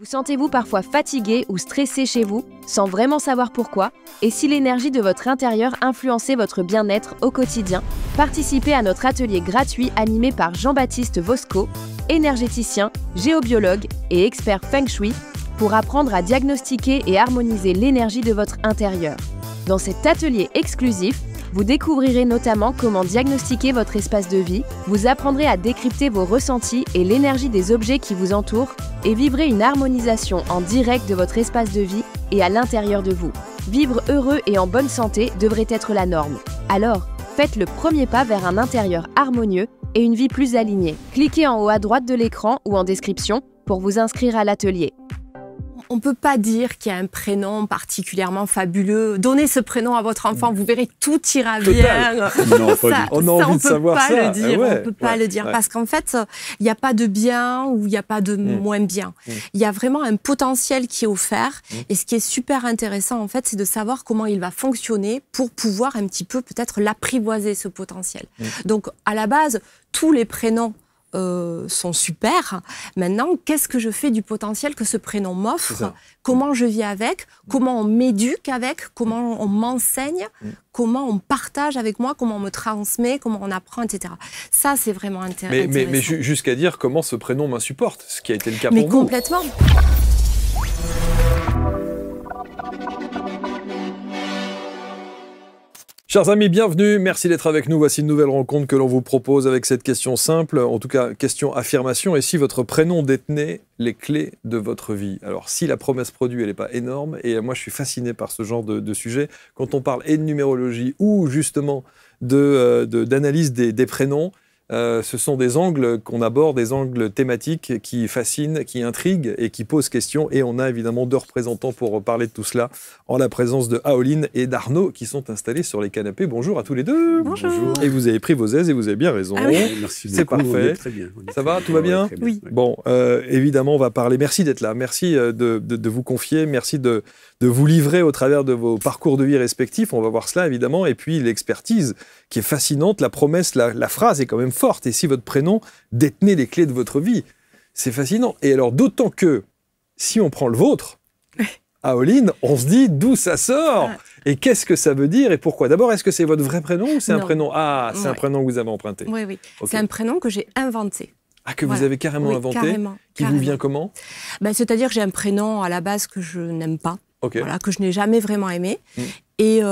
Vous sentez-vous parfois fatigué ou stressé chez vous, sans vraiment savoir pourquoi? Et si l'énergie de votre intérieur influençait votre bien-être au quotidien? Participez à notre atelier gratuit animé par Jean-Baptiste Vosco, énergéticien, géobiologue et expert Feng Shui, pour apprendre à diagnostiquer et harmoniser l'énergie de votre intérieur. Dans cet atelier exclusif, vous découvrirez notamment comment diagnostiquer votre espace de vie, vous apprendrez à décrypter vos ressentis et l'énergie des objets qui vous entourent et vivrez une harmonisation en direct de votre espace de vie et à l'intérieur de vous. Vivre heureux et en bonne santé devrait être la norme. Alors, faites le premier pas vers un intérieur harmonieux et une vie plus alignée. Cliquez en haut à droite de l'écran ou en description pour vous inscrire à l'atelier. On ne peut pas dire qu'il y a un prénom particulièrement fabuleux. Donnez ce prénom à votre enfant, vous verrez, tout ira bien. Non, on a envie de savoir ça. On ne peut pas le dire. Parce qu'en fait, il n'y a pas de bien ou il n'y a pas de moins bien. Il y a vraiment un potentiel qui est offert. Et ce qui est super intéressant, en fait, c'est de savoir comment il va fonctionner pour pouvoir un petit peu peut-être l'apprivoiser, ce potentiel. Donc, à la base, tous les prénoms sont super. Maintenant, qu'est-ce que je fais du potentiel que ce prénom m'offre? Comment je vis avec? Comment on m'éduque avec? Comment on m'enseigne? Comment on partage avec moi? Comment on me transmet? Comment on apprend, etc. Ça, c'est vraiment intéressant. Mais jusqu'à dire comment ce prénom m'insupporte, ce qui a été le cas pour vous. Mais complètement. Chers amis, bienvenue, merci d'être avec nous. Voici une nouvelle rencontre que l'on vous propose avec cette question simple, en tout cas question affirmation. Et si votre prénom détenait les clés de votre vie? Alors si la promesse produit, elle n'est pas énorme, et moi je suis fasciné par ce genre de sujet. Quand on parle et de numérologie ou justement d'analyse des prénoms, ce sont des angles qu'on aborde, des angles thématiques qui fascinent, qui intriguent et qui posent question. Et on a évidemment deux représentants pour parler de tout cela, en la présence de Aoline et d'Arnaud qui sont installés sur les canapés. Bonjour à tous les deux. Bonjour. Et vous avez pris vos aises et vous avez bien raison. Ah oui. Merci beaucoup. C'est parfait. Très bien. Ça va, tout va bien? Oui. Bon, évidemment, on va parler. Merci d'être là. Merci de vous confier. Merci de vous livrer au travers de vos parcours de vie respectifs. On va voir cela, évidemment. Et puis, l'expertise qui est fascinante. La promesse, la phrase est quand même forte. Et si votre prénom détenait les clés de votre vie, c'est fascinant. Et alors, d'autant que, si on prend le vôtre, Aoline, on se dit d'où ça sort et qu'est-ce que ça veut dire et pourquoi. D'abord, est-ce que c'est votre vrai prénom ou c'est un prénom? Ah, c'est un prénom que vous avez emprunté. Oui. Okay. C'est un prénom que j'ai inventé. Ah, que vous avez carrément inventé? Carrément. Vous vient comment? C'est-à-dire que j'ai un prénom à la base que je n'aime pas. Voilà, que je n'ai jamais vraiment aimé. Et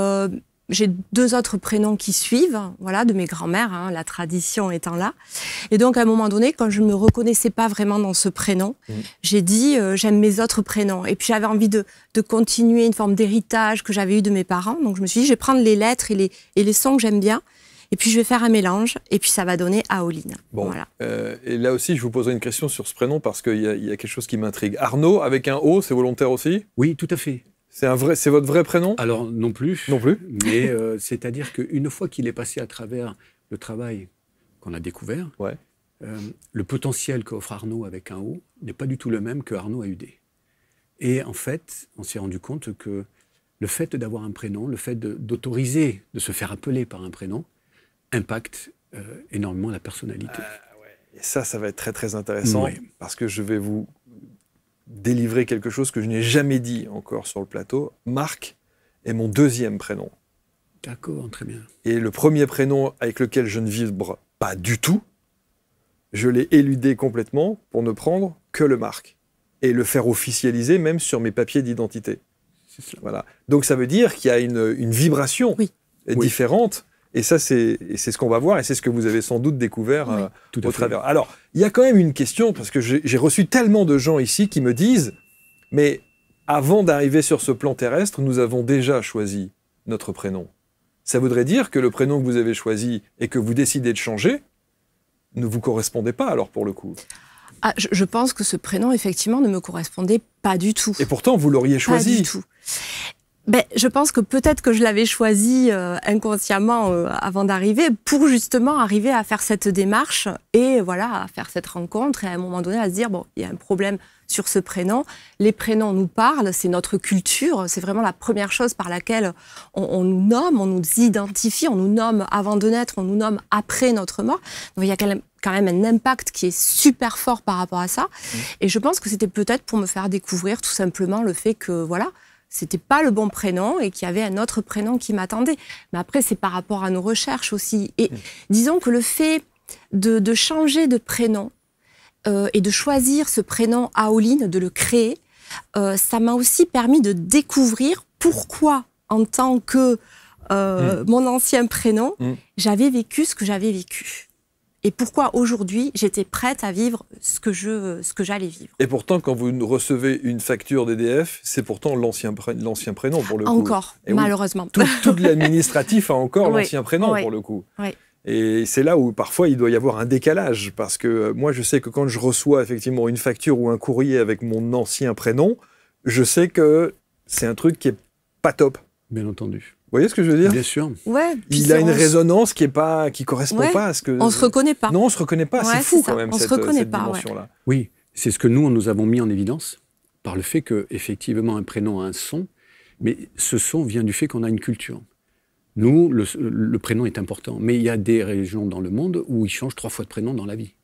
j'ai deux autres prénoms qui suivent, voilà, de mes grands-mères, la tradition étant là. Et donc, à un moment donné, quand je ne me reconnaissais pas vraiment dans ce prénom, j'ai dit, j'aime mes autres prénoms. Et puis, j'avais envie de continuer une forme d'héritage que j'avais eu de mes parents. Donc, je me suis dit, je vais prendre les lettres et les sons que j'aime bien. Et puis, je vais faire un mélange. Et puis, ça va donner Aoline. Bon, voilà. Et là aussi, je vous poserai une question sur ce prénom parce qu'il y a quelque chose qui m'intrigue. Arnaud, avec un O, c'est volontaire aussi? Oui, tout à fait. C'est votre vrai prénom? Alors, non plus. Non plus. Mais c'est-à-dire qu'une fois qu'il est passé à travers le travail qu'on a découvert, le potentiel qu'offre Arnaud avec un O n'est pas du tout le même que Arnaud AUD. Et en fait, on s'est rendu compte que le fait d'avoir un prénom, le fait d'autoriser, de se faire appeler par un prénom, impacte énormément la personnalité. Et ça va être très très intéressant parce que je vais vous délivrer quelque chose que je n'ai jamais dit encore sur le plateau. Marc est mon deuxième prénom. D'accord, très bien. Et le premier prénom avec lequel je ne vibre pas du tout, je l'ai éludé complètement pour ne prendre que le Marc et le faire officialiser même sur mes papiers d'identité. Voilà. Donc ça veut dire qu'il y a une vibration différente. Et ça, c'est ce qu'on va voir, et c'est ce que vous avez sans doute découvert au travers. Alors, il y a quand même une question, parce que j'ai reçu tellement de gens ici qui me disent « Mais avant d'arriver sur ce plan terrestre, nous avons déjà choisi notre prénom. » Ça voudrait dire que le prénom que vous avez choisi et que vous décidez de changer ne vous correspondait pas, alors, pour le coup. Ah, je pense que ce prénom, effectivement, ne me correspondait pas du tout. Et pourtant, vous l'auriez choisi. Pas du tout. Je pense que peut-être que je l'avais choisi inconsciemment avant d'arriver pour justement arriver à faire cette démarche et voilà, à faire cette rencontre et à un moment donné à se dire, bon, il y a un problème sur ce prénom. Les prénoms nous parlent, c'est notre culture, c'est vraiment la première chose par laquelle on nous nomme, on nous identifie, on nous nomme avant de naître, on nous nomme après notre mort. Donc il y a quand même un impact qui est super fort par rapport à ça. Et je pense que c'était peut-être pour me faire découvrir tout simplement le fait que, voilà, c'était pas le bon prénom et qu'il y avait un autre prénom qui m'attendait. Mais après, c'est par rapport à nos recherches aussi. Et disons que le fait de changer de prénom et de choisir ce prénom Aoline, de le créer, ça m'a aussi permis de découvrir pourquoi, en tant que mon ancien prénom, j'avais vécu ce que j'avais vécu. Et pourquoi aujourd'hui, j'étais prête à vivre ce que j'allais vivre. Et pourtant, quand vous recevez une facture d'EDF, c'est pourtant l'ancien prénom pour le coup. Encore, et malheureusement. Oui, tout l'administratif a encore l'ancien prénom pour le coup. Oui. Et c'est là où parfois il doit y avoir un décalage. Parce que moi, je sais que quand je reçois effectivement une facture ou un courrier avec mon ancien prénom, je sais que c'est un truc qui est pas top. Bien entendu. Vous voyez ce que je veux dire? Bien sûr. Ouais, il a une résonance qui correspond pas à ce que... On se reconnaît pas. Non, on se reconnaît pas. C'est fou quand même, cette dimension-là. Ouais. Oui, c'est ce que nous avons mis en évidence par le fait qu'effectivement un prénom a un son, mais ce son vient du fait qu'on a une culture. Nous, le prénom est important, mais il y a des régions dans le monde où ils changent 3 fois de prénom dans la vie.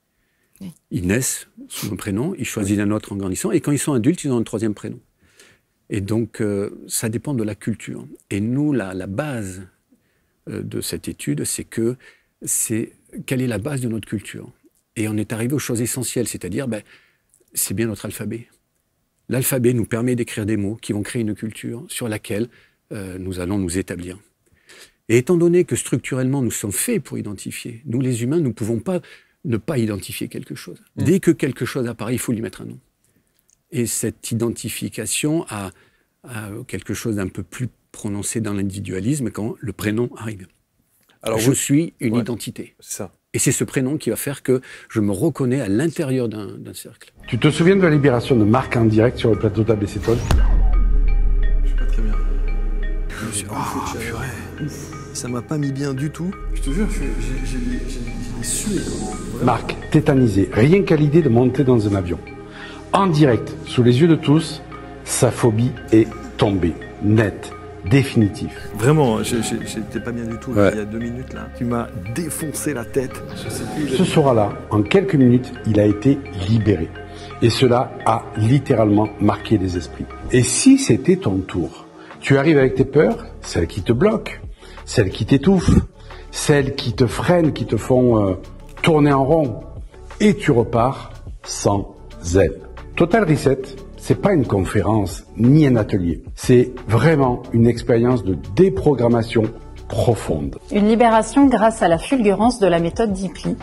Oui. Ils naissent sous un prénom, ils choisissent un autre en grandissant, et quand ils sont adultes, ils ont un 3e prénom. Et donc, ça dépend de la culture. Et nous, la base de cette étude, c'est quelle est la base de notre culture. Et on est arrivé aux choses essentielles, c'est-à-dire, c'est bien notre alphabet. L'alphabet nous permet d'écrire des mots qui vont créer une culture sur laquelle nous allons nous établir. Et étant donné que structurellement, nous sommes faits pour identifier, nous les humains, nous ne pouvons pas ne pas identifier quelque chose. Dès que quelque chose apparaît, il faut lui mettre un nom. Et cette identification a quelque chose d'un peu plus prononcé dans l'individualisme quand le prénom arrive. Alors je suis une identité. C'est ça. Et c'est ce prénom qui va faire que je me reconnais à l'intérieur d'un cercle. Tu te souviens de la libération de Marc en direct sur le plateau d'ABC Talk? Je sais pas très bien. Purée. Ça m'a pas mis bien du tout. Je te jure, j'ai sué. Marc, tétanisé, rien qu'à l'idée de monter dans un avion. En direct, sous les yeux de tous, sa phobie est tombée, nette, définitive. Vraiment, j'étais pas bien du tout il y a 2 minutes là. Tu m'as défoncé la tête. Je sais plus, ce soir-là, en quelques minutes, il a été libéré. Et cela a littéralement marqué les esprits. Et si c'était ton tour? Tu arrives avec tes peurs, celles qui te bloquent, celles qui t'étouffent, celles qui te freinent, qui te font tourner en rond. Et tu repars sans zèle. Total Reset, c'est pas une conférence ni un atelier. C'est vraiment une expérience de déprogrammation profonde. Une libération grâce à la fulgurance de la méthode Deeply,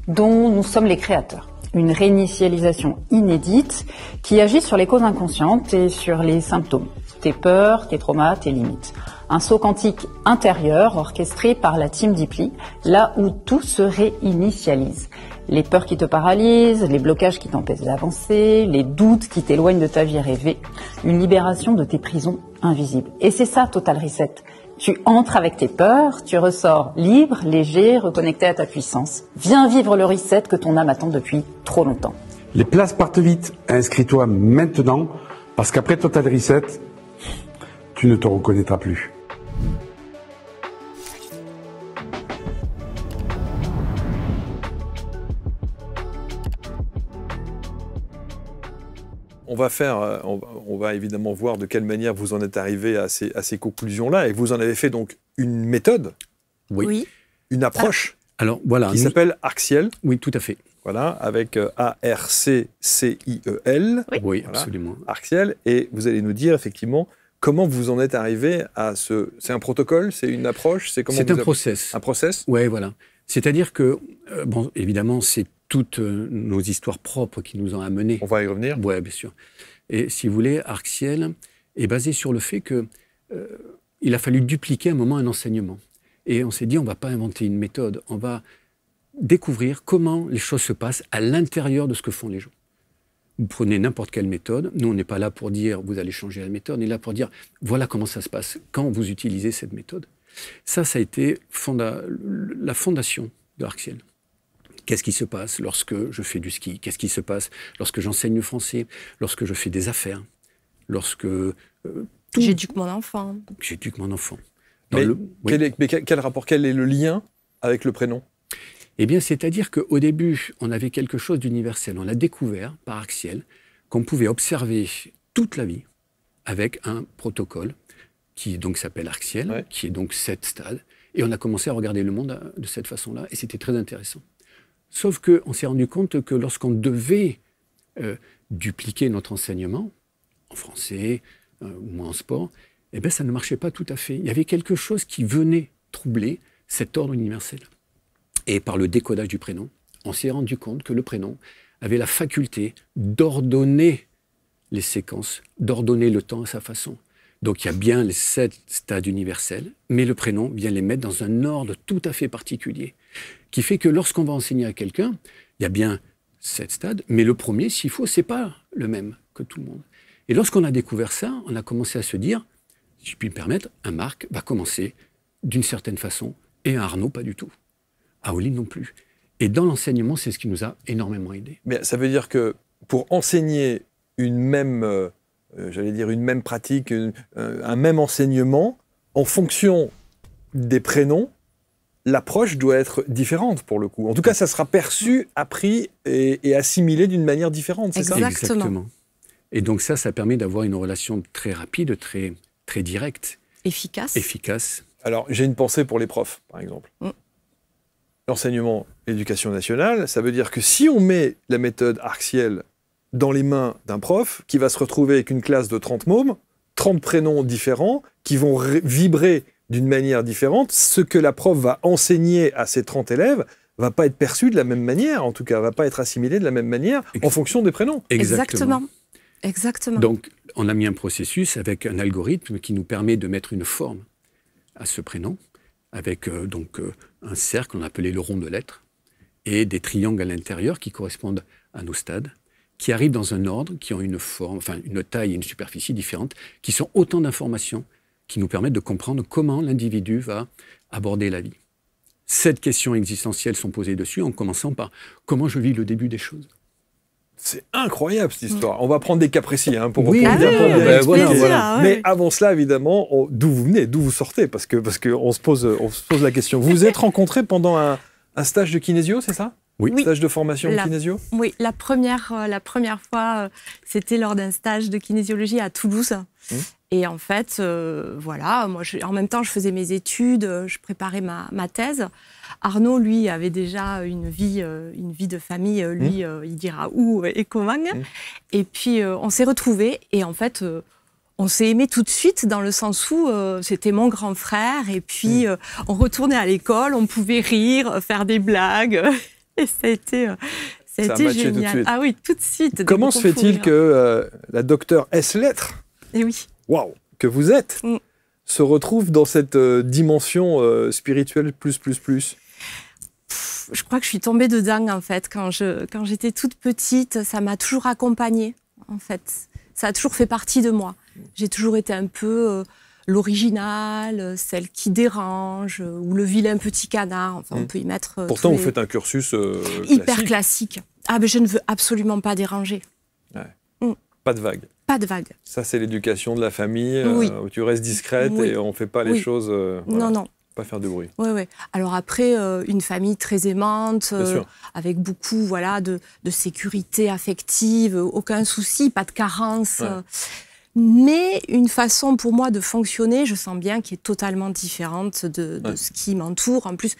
dont nous sommes les créateurs. Une réinitialisation inédite qui agit sur les causes inconscientes et sur les symptômes. Tes peurs, tes traumas, tes limites. Un saut quantique intérieur orchestré par la team Deeply, là où tout se réinitialise. Les peurs qui te paralysent, les blocages qui t'empêchent d'avancer, les doutes qui t'éloignent de ta vie rêvée. Une libération de tes prisons invisibles. Et c'est ça, Total Reset. Tu entres avec tes peurs, tu ressors libre, léger, reconnecté à ta puissance. Viens vivre le reset que ton âme attend depuis trop longtemps. Les places partent vite. Inscris-toi maintenant, parce qu'après Total Reset, tu ne te reconnaîtras plus. On va évidemment voir de quelle manière vous en êtes arrivé à ces conclusions-là. Et vous en avez fait donc une méthode, une approche qui s'appelle Arc-Ciel. Oui, tout à fait. Voilà, avec A-R-C-C-I-E-L. Oui, voilà, absolument. Arc-Ciel. Et vous allez nous dire effectivement comment vous en êtes arrivé à ce... C'est un protocole? C'est une approche? C'est un process. Un process? Oui, voilà. C'est-à-dire que, bon, évidemment, c'est toutes nos histoires propres qui nous ont amenés. On va y revenir. Oui, bien sûr. Et si vous voulez, Arc-Ciel est basé sur le fait que il a fallu dupliquer à un moment un enseignement. Et on s'est dit, on ne va pas inventer une méthode, on va découvrir comment les choses se passent à l'intérieur de ce que font les gens. Vous prenez n'importe quelle méthode, nous on n'est pas là pour dire vous allez changer la méthode, on est là pour dire voilà comment ça se passe quand vous utilisez cette méthode. Ça a été la fondation de Arc-Ciel. Qu'est-ce qui se passe lorsque je fais du ski? Qu'est-ce qui se passe lorsque j'enseigne le français? Lorsque je fais des affaires? Lorsque... J'éduque mon enfant. J'éduque mon enfant. Mais quel rapport, quel est le lien avec le prénom? Eh bien, c'est-à-dire qu'au début, on avait quelque chose d'universel. On a découvert, par Axiel, qu'on pouvait observer toute la vie avec un protocole qui donc s'appelle Axiel, qui est donc 7 stades. Et on a commencé à regarder le monde de cette façon-là, et c'était très intéressant. Sauf qu'on s'est rendu compte que lorsqu'on devait dupliquer notre enseignement, en français ou en sport, eh bien, ça ne marchait pas tout à fait. Il y avait quelque chose qui venait troubler cet ordre universel. Et par le décodage du prénom, on s'est rendu compte que le prénom avait la faculté d'ordonner les séquences, d'ordonner le temps à sa façon. Donc il y a bien les 7 stades universels, mais le prénom vient les mettre dans un ordre tout à fait particulier, qui fait que lorsqu'on va enseigner à quelqu'un, il y a bien 7 stades, mais le premier, s'il faut, c'est pas le même que tout le monde. Et lorsqu'on a découvert ça, on a commencé à se dire, si je puis me permettre, un Marc va commencer d'une certaine façon, et un Arnaud pas du tout. À Oline non plus. Et dans l'enseignement, c'est ce qui nous a énormément aidés. Mais ça veut dire que pour enseigner une même, une même pratique, un même enseignement, en fonction des prénoms, l'approche doit être différente pour le coup. En tout cas, ça sera perçu, appris et assimilé d'une manière différente, c'est ça ? Exactement. Et donc ça permet d'avoir une relation très rapide, très, très directe. Efficace. Alors, j'ai une pensée pour les profs, par exemple. L'enseignement éducation nationale, ça veut dire que si on met la méthode Axiel dans les mains d'un prof qui va se retrouver avec une classe de 30 mômes, 30 prénoms différents, qui vont vibrer d'une manière différente, ce que la prof va enseigner à ses 30 élèves va pas être perçu de la même manière, en tout cas, va pas être assimilé de la même manière en fonction des prénoms. Exactement. Donc, on a mis un processus avec un algorithme qui nous permet de mettre une forme à ce prénom, avec un cercle qu'on appelait le rond de lettres, et des triangles à l'intérieur qui correspondent à nos stades, qui arrivent dans un ordre, qui ont une forme, enfin une taille et une superficie différentes, qui sont autant d'informations qui nous permettent de comprendre comment l'individu va aborder la vie. 7 questions existentielles sont posées dessus, en commençant par comment je vis le début des choses. C'est incroyable cette histoire. On va prendre des cas précis pour oui, voilà. Mais avant cela, évidemment, d'où vous venez, d'où vous sortez, parce que on se pose la question. Vous vous êtes rencontrés pendant un stage de kinésio, c'est ça ? Oui. Stage de formation kinésio ? Oui, la première fois, c'était lors d'un stage de kinésiologie à Toulouse. Et en fait, moi, en même temps, je faisais mes études, je préparais ma thèse. Arnaud, lui, avait déjà une vie de famille, il dira où et comment. Et puis, on s'est retrouvés et en fait, on s'est aimés tout de suite dans le sens où c'était mon grand frère et puis on retournait à l'école, on pouvait rire, faire des blagues et ça a été génial. Tout de suite. Ah oui, tout de suite. Comment se fait-il que la docteure S-lettres, waouh, que vous êtes, se retrouve dans cette dimension spirituelle plus ? Je crois que je suis tombée dedans, en fait. Quand j'étais toute petite, ça m'a toujours accompagnée, en fait. Ça a toujours fait partie de moi. J'ai toujours été un peu l'originale, celle qui dérange, ou le vilain petit canard. Enfin, on peut y mettre... Pourtant, vous faites un cursus hyper classique. Ah, mais je ne veux absolument pas déranger. Pas de vague. Pas de vague. Ça, c'est l'éducation de la famille, où tu restes discrète et on ne fait pas les choses... Non. Pas faire de bruit. Oui. Alors après, une famille très aimante, avec beaucoup de sécurité affective, aucun souci, pas de carence. Mais une façon pour moi de fonctionner, je sens bien, qui est totalement différente de ce qui m'entoure. En plus,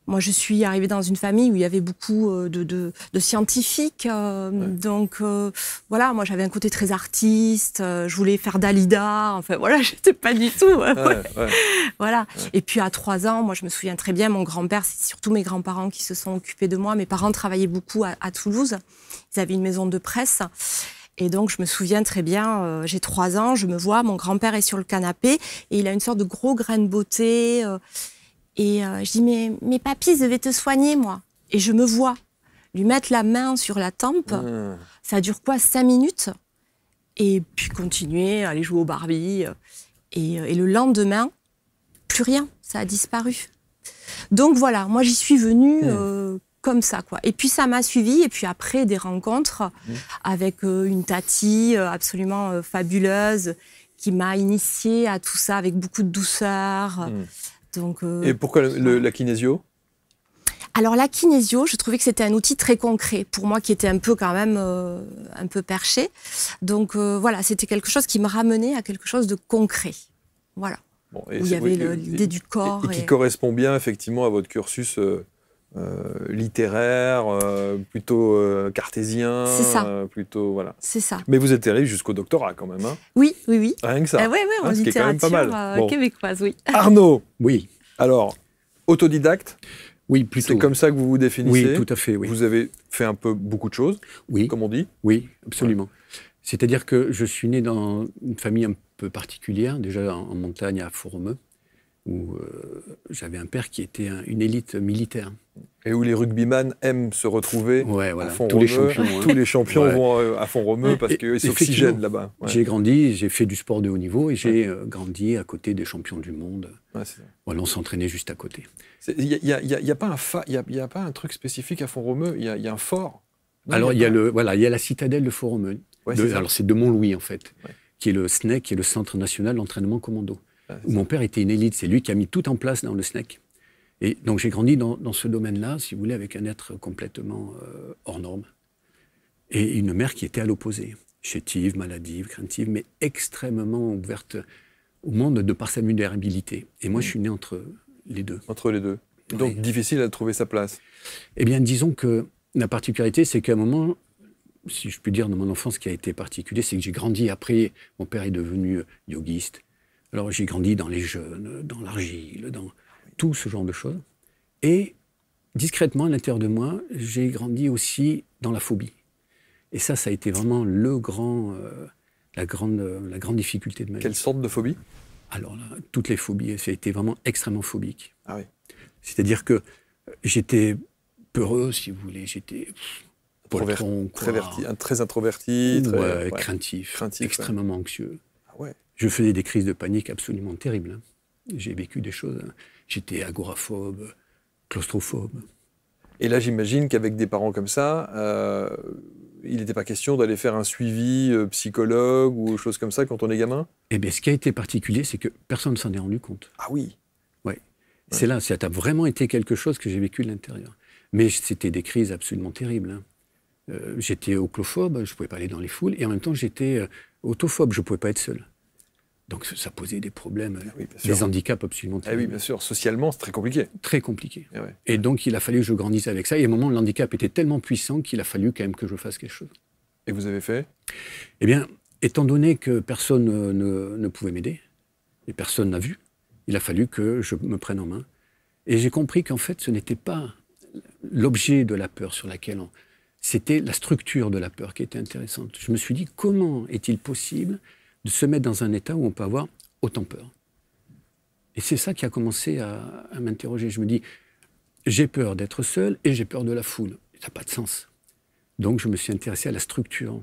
moi, je suis arrivée dans une famille où il y avait beaucoup de scientifiques. Donc, moi, j'avais un côté très artiste. Je voulais faire Dalida. Enfin, j'étais pas du tout. Voilà. Et puis, à 3 ans, moi, je me souviens très bien, mon grand-père, c'est surtout mes grands-parents qui se sont occupés de moi. Mes parents travaillaient beaucoup à Toulouse. Ils avaient une maison de presse. Et donc, je me souviens très bien, j'ai 3 ans, je me vois, mon grand-père est sur le canapé et il a une sorte de gros grain de beauté. Et je dis, mais papy, je vais te soigner, moi. Et je me vois lui mettre la main sur la tempe. Ça dure quoi, 5 minutes? Et puis continuer, aller jouer au Barbie. Et le lendemain, plus rien, ça a disparu. Donc voilà, moi j'y suis venue comme ça, quoi. Et puis ça m'a suivie, et puis après des rencontres avec une tati absolument fabuleuse qui m'a initiée à tout ça avec beaucoup de douceur. Donc, et pourquoi la kinésio? Alors la kinésio, je trouvais que c'était un outil très concret pour moi qui était un peu quand même un peu perché. Donc voilà, c'était quelque chose qui me ramenait à quelque chose de concret. Voilà. Bon, où il y avait l'idée du corps. Et qui correspond bien effectivement à votre cursus littéraire, plutôt cartésien. C'est ça. Plutôt, voilà. C'est ça. Mais vous êtes allé jusqu'au doctorat quand même. Hein. Oui, oui, oui. Rien que ça. Oui, en littérature, ce qui est quand même pas mal. Québécoise, oui. Arnaud. Oui. Alors, autodidacte. Oui, plutôt. C'est comme ça que vous vous définissez? Oui, tout à fait, oui. Vous avez fait un peu beaucoup de choses, oui, comme on dit? Oui, absolument. Ouais. C'est-à-dire que je suis né dans une famille un peu particulière, déjà en montagne à Font-Romeu, où j'avais un père qui était une élite militaire. Et où les rugbyman aiment se retrouver à Font-Romeu. Tous les champions vont à Font-Romeu parce qu'ils s'oxygènent là-bas. Ouais. J'ai grandi, j'ai fait du sport de haut niveau et j'ai grandi à côté des champions du monde. Ouais, voilà, on s'entraînait juste à côté. Il n'y a pas un truc spécifique à Font-Romeu, il y a un fort. Non, alors, il y a la citadelle de Font-Romeu. Alors, c'est de Montlouis, en fait, qui est le SNEC, qui est le Centre National d'Entraînement Commando. Où mon père était une élite, c'est lui qui a mis tout en place dans le SNEC. Et donc j'ai grandi dans ce domaine-là, si vous voulez, avec un être complètement hors norme. Et une mère qui était à l'opposé, chétive, maladive, craintive, mais extrêmement ouverte au monde de par sa vulnérabilité. Et moi, je suis né entre les deux. Entre les deux. Donc difficile à trouver sa place. Eh bien, disons que la particularité, c'est qu'à un moment, si je puis dire, dans mon enfance, ce qui a été particulier, c'est que j'ai grandi après, mon père est devenu yogiste. Alors j'ai grandi dans les jeûnes, dans l'argile, dans tout ce genre de choses. Et discrètement, à l'intérieur de moi, j'ai grandi aussi dans la phobie. Et ça a été vraiment la grande difficulté de ma vie. Quelle sorte de phobie? Alors là, toutes les phobies, ça a été vraiment extrêmement phobique. Ah oui. C'est-à-dire que j'étais peureux, si vous voulez, j'étais très introverti, craintif, extrêmement anxieux. Ah ouais. Je faisais des crises de panique absolument terribles. J'ai vécu des choses. J'étais agoraphobe, claustrophobe. Et là, j'imagine qu'avec des parents comme ça, il n'était pas question d'aller faire un suivi psychologue ou choses comme ça quand on est gamin? Eh bien, ce qui a été particulier, c'est que personne ne s'en est rendu compte. Ah oui. Ouais. C'est là, ça a vraiment été quelque chose que j'ai vécu de l'intérieur. Mais c'était des crises absolument terribles. Hein. J'étais oclophobe, je ne pouvais pas aller dans les foules, et en même temps, j'étais autophobe, je ne pouvais pas être seul. Donc ça posait des problèmes, des handicaps absolument terribles. Ah oui, bien sûr. Socialement, c'est très compliqué. Très compliqué. Et donc il a fallu que je grandisse avec ça. Et à un moment, le handicap était tellement puissant qu'il a fallu quand même que je fasse quelque chose. Et vous avez fait? Eh bien, étant donné que personne ne pouvait m'aider, et personne n'a vu, il a fallu que je me prenne en main. Et j'ai compris qu'en fait, ce n'était pas l'objet de la peur sur laquelle c'était la structure de la peur qui était intéressante. Je me suis dit, comment est-il possible de se mettre dans un état où on peut avoir autant peur? Et c'est ça qui a commencé à m'interroger. Je me dis, j'ai peur d'être seul et j'ai peur de la foule. Ça n'a pas de sens. Donc je me suis intéressé à la structure.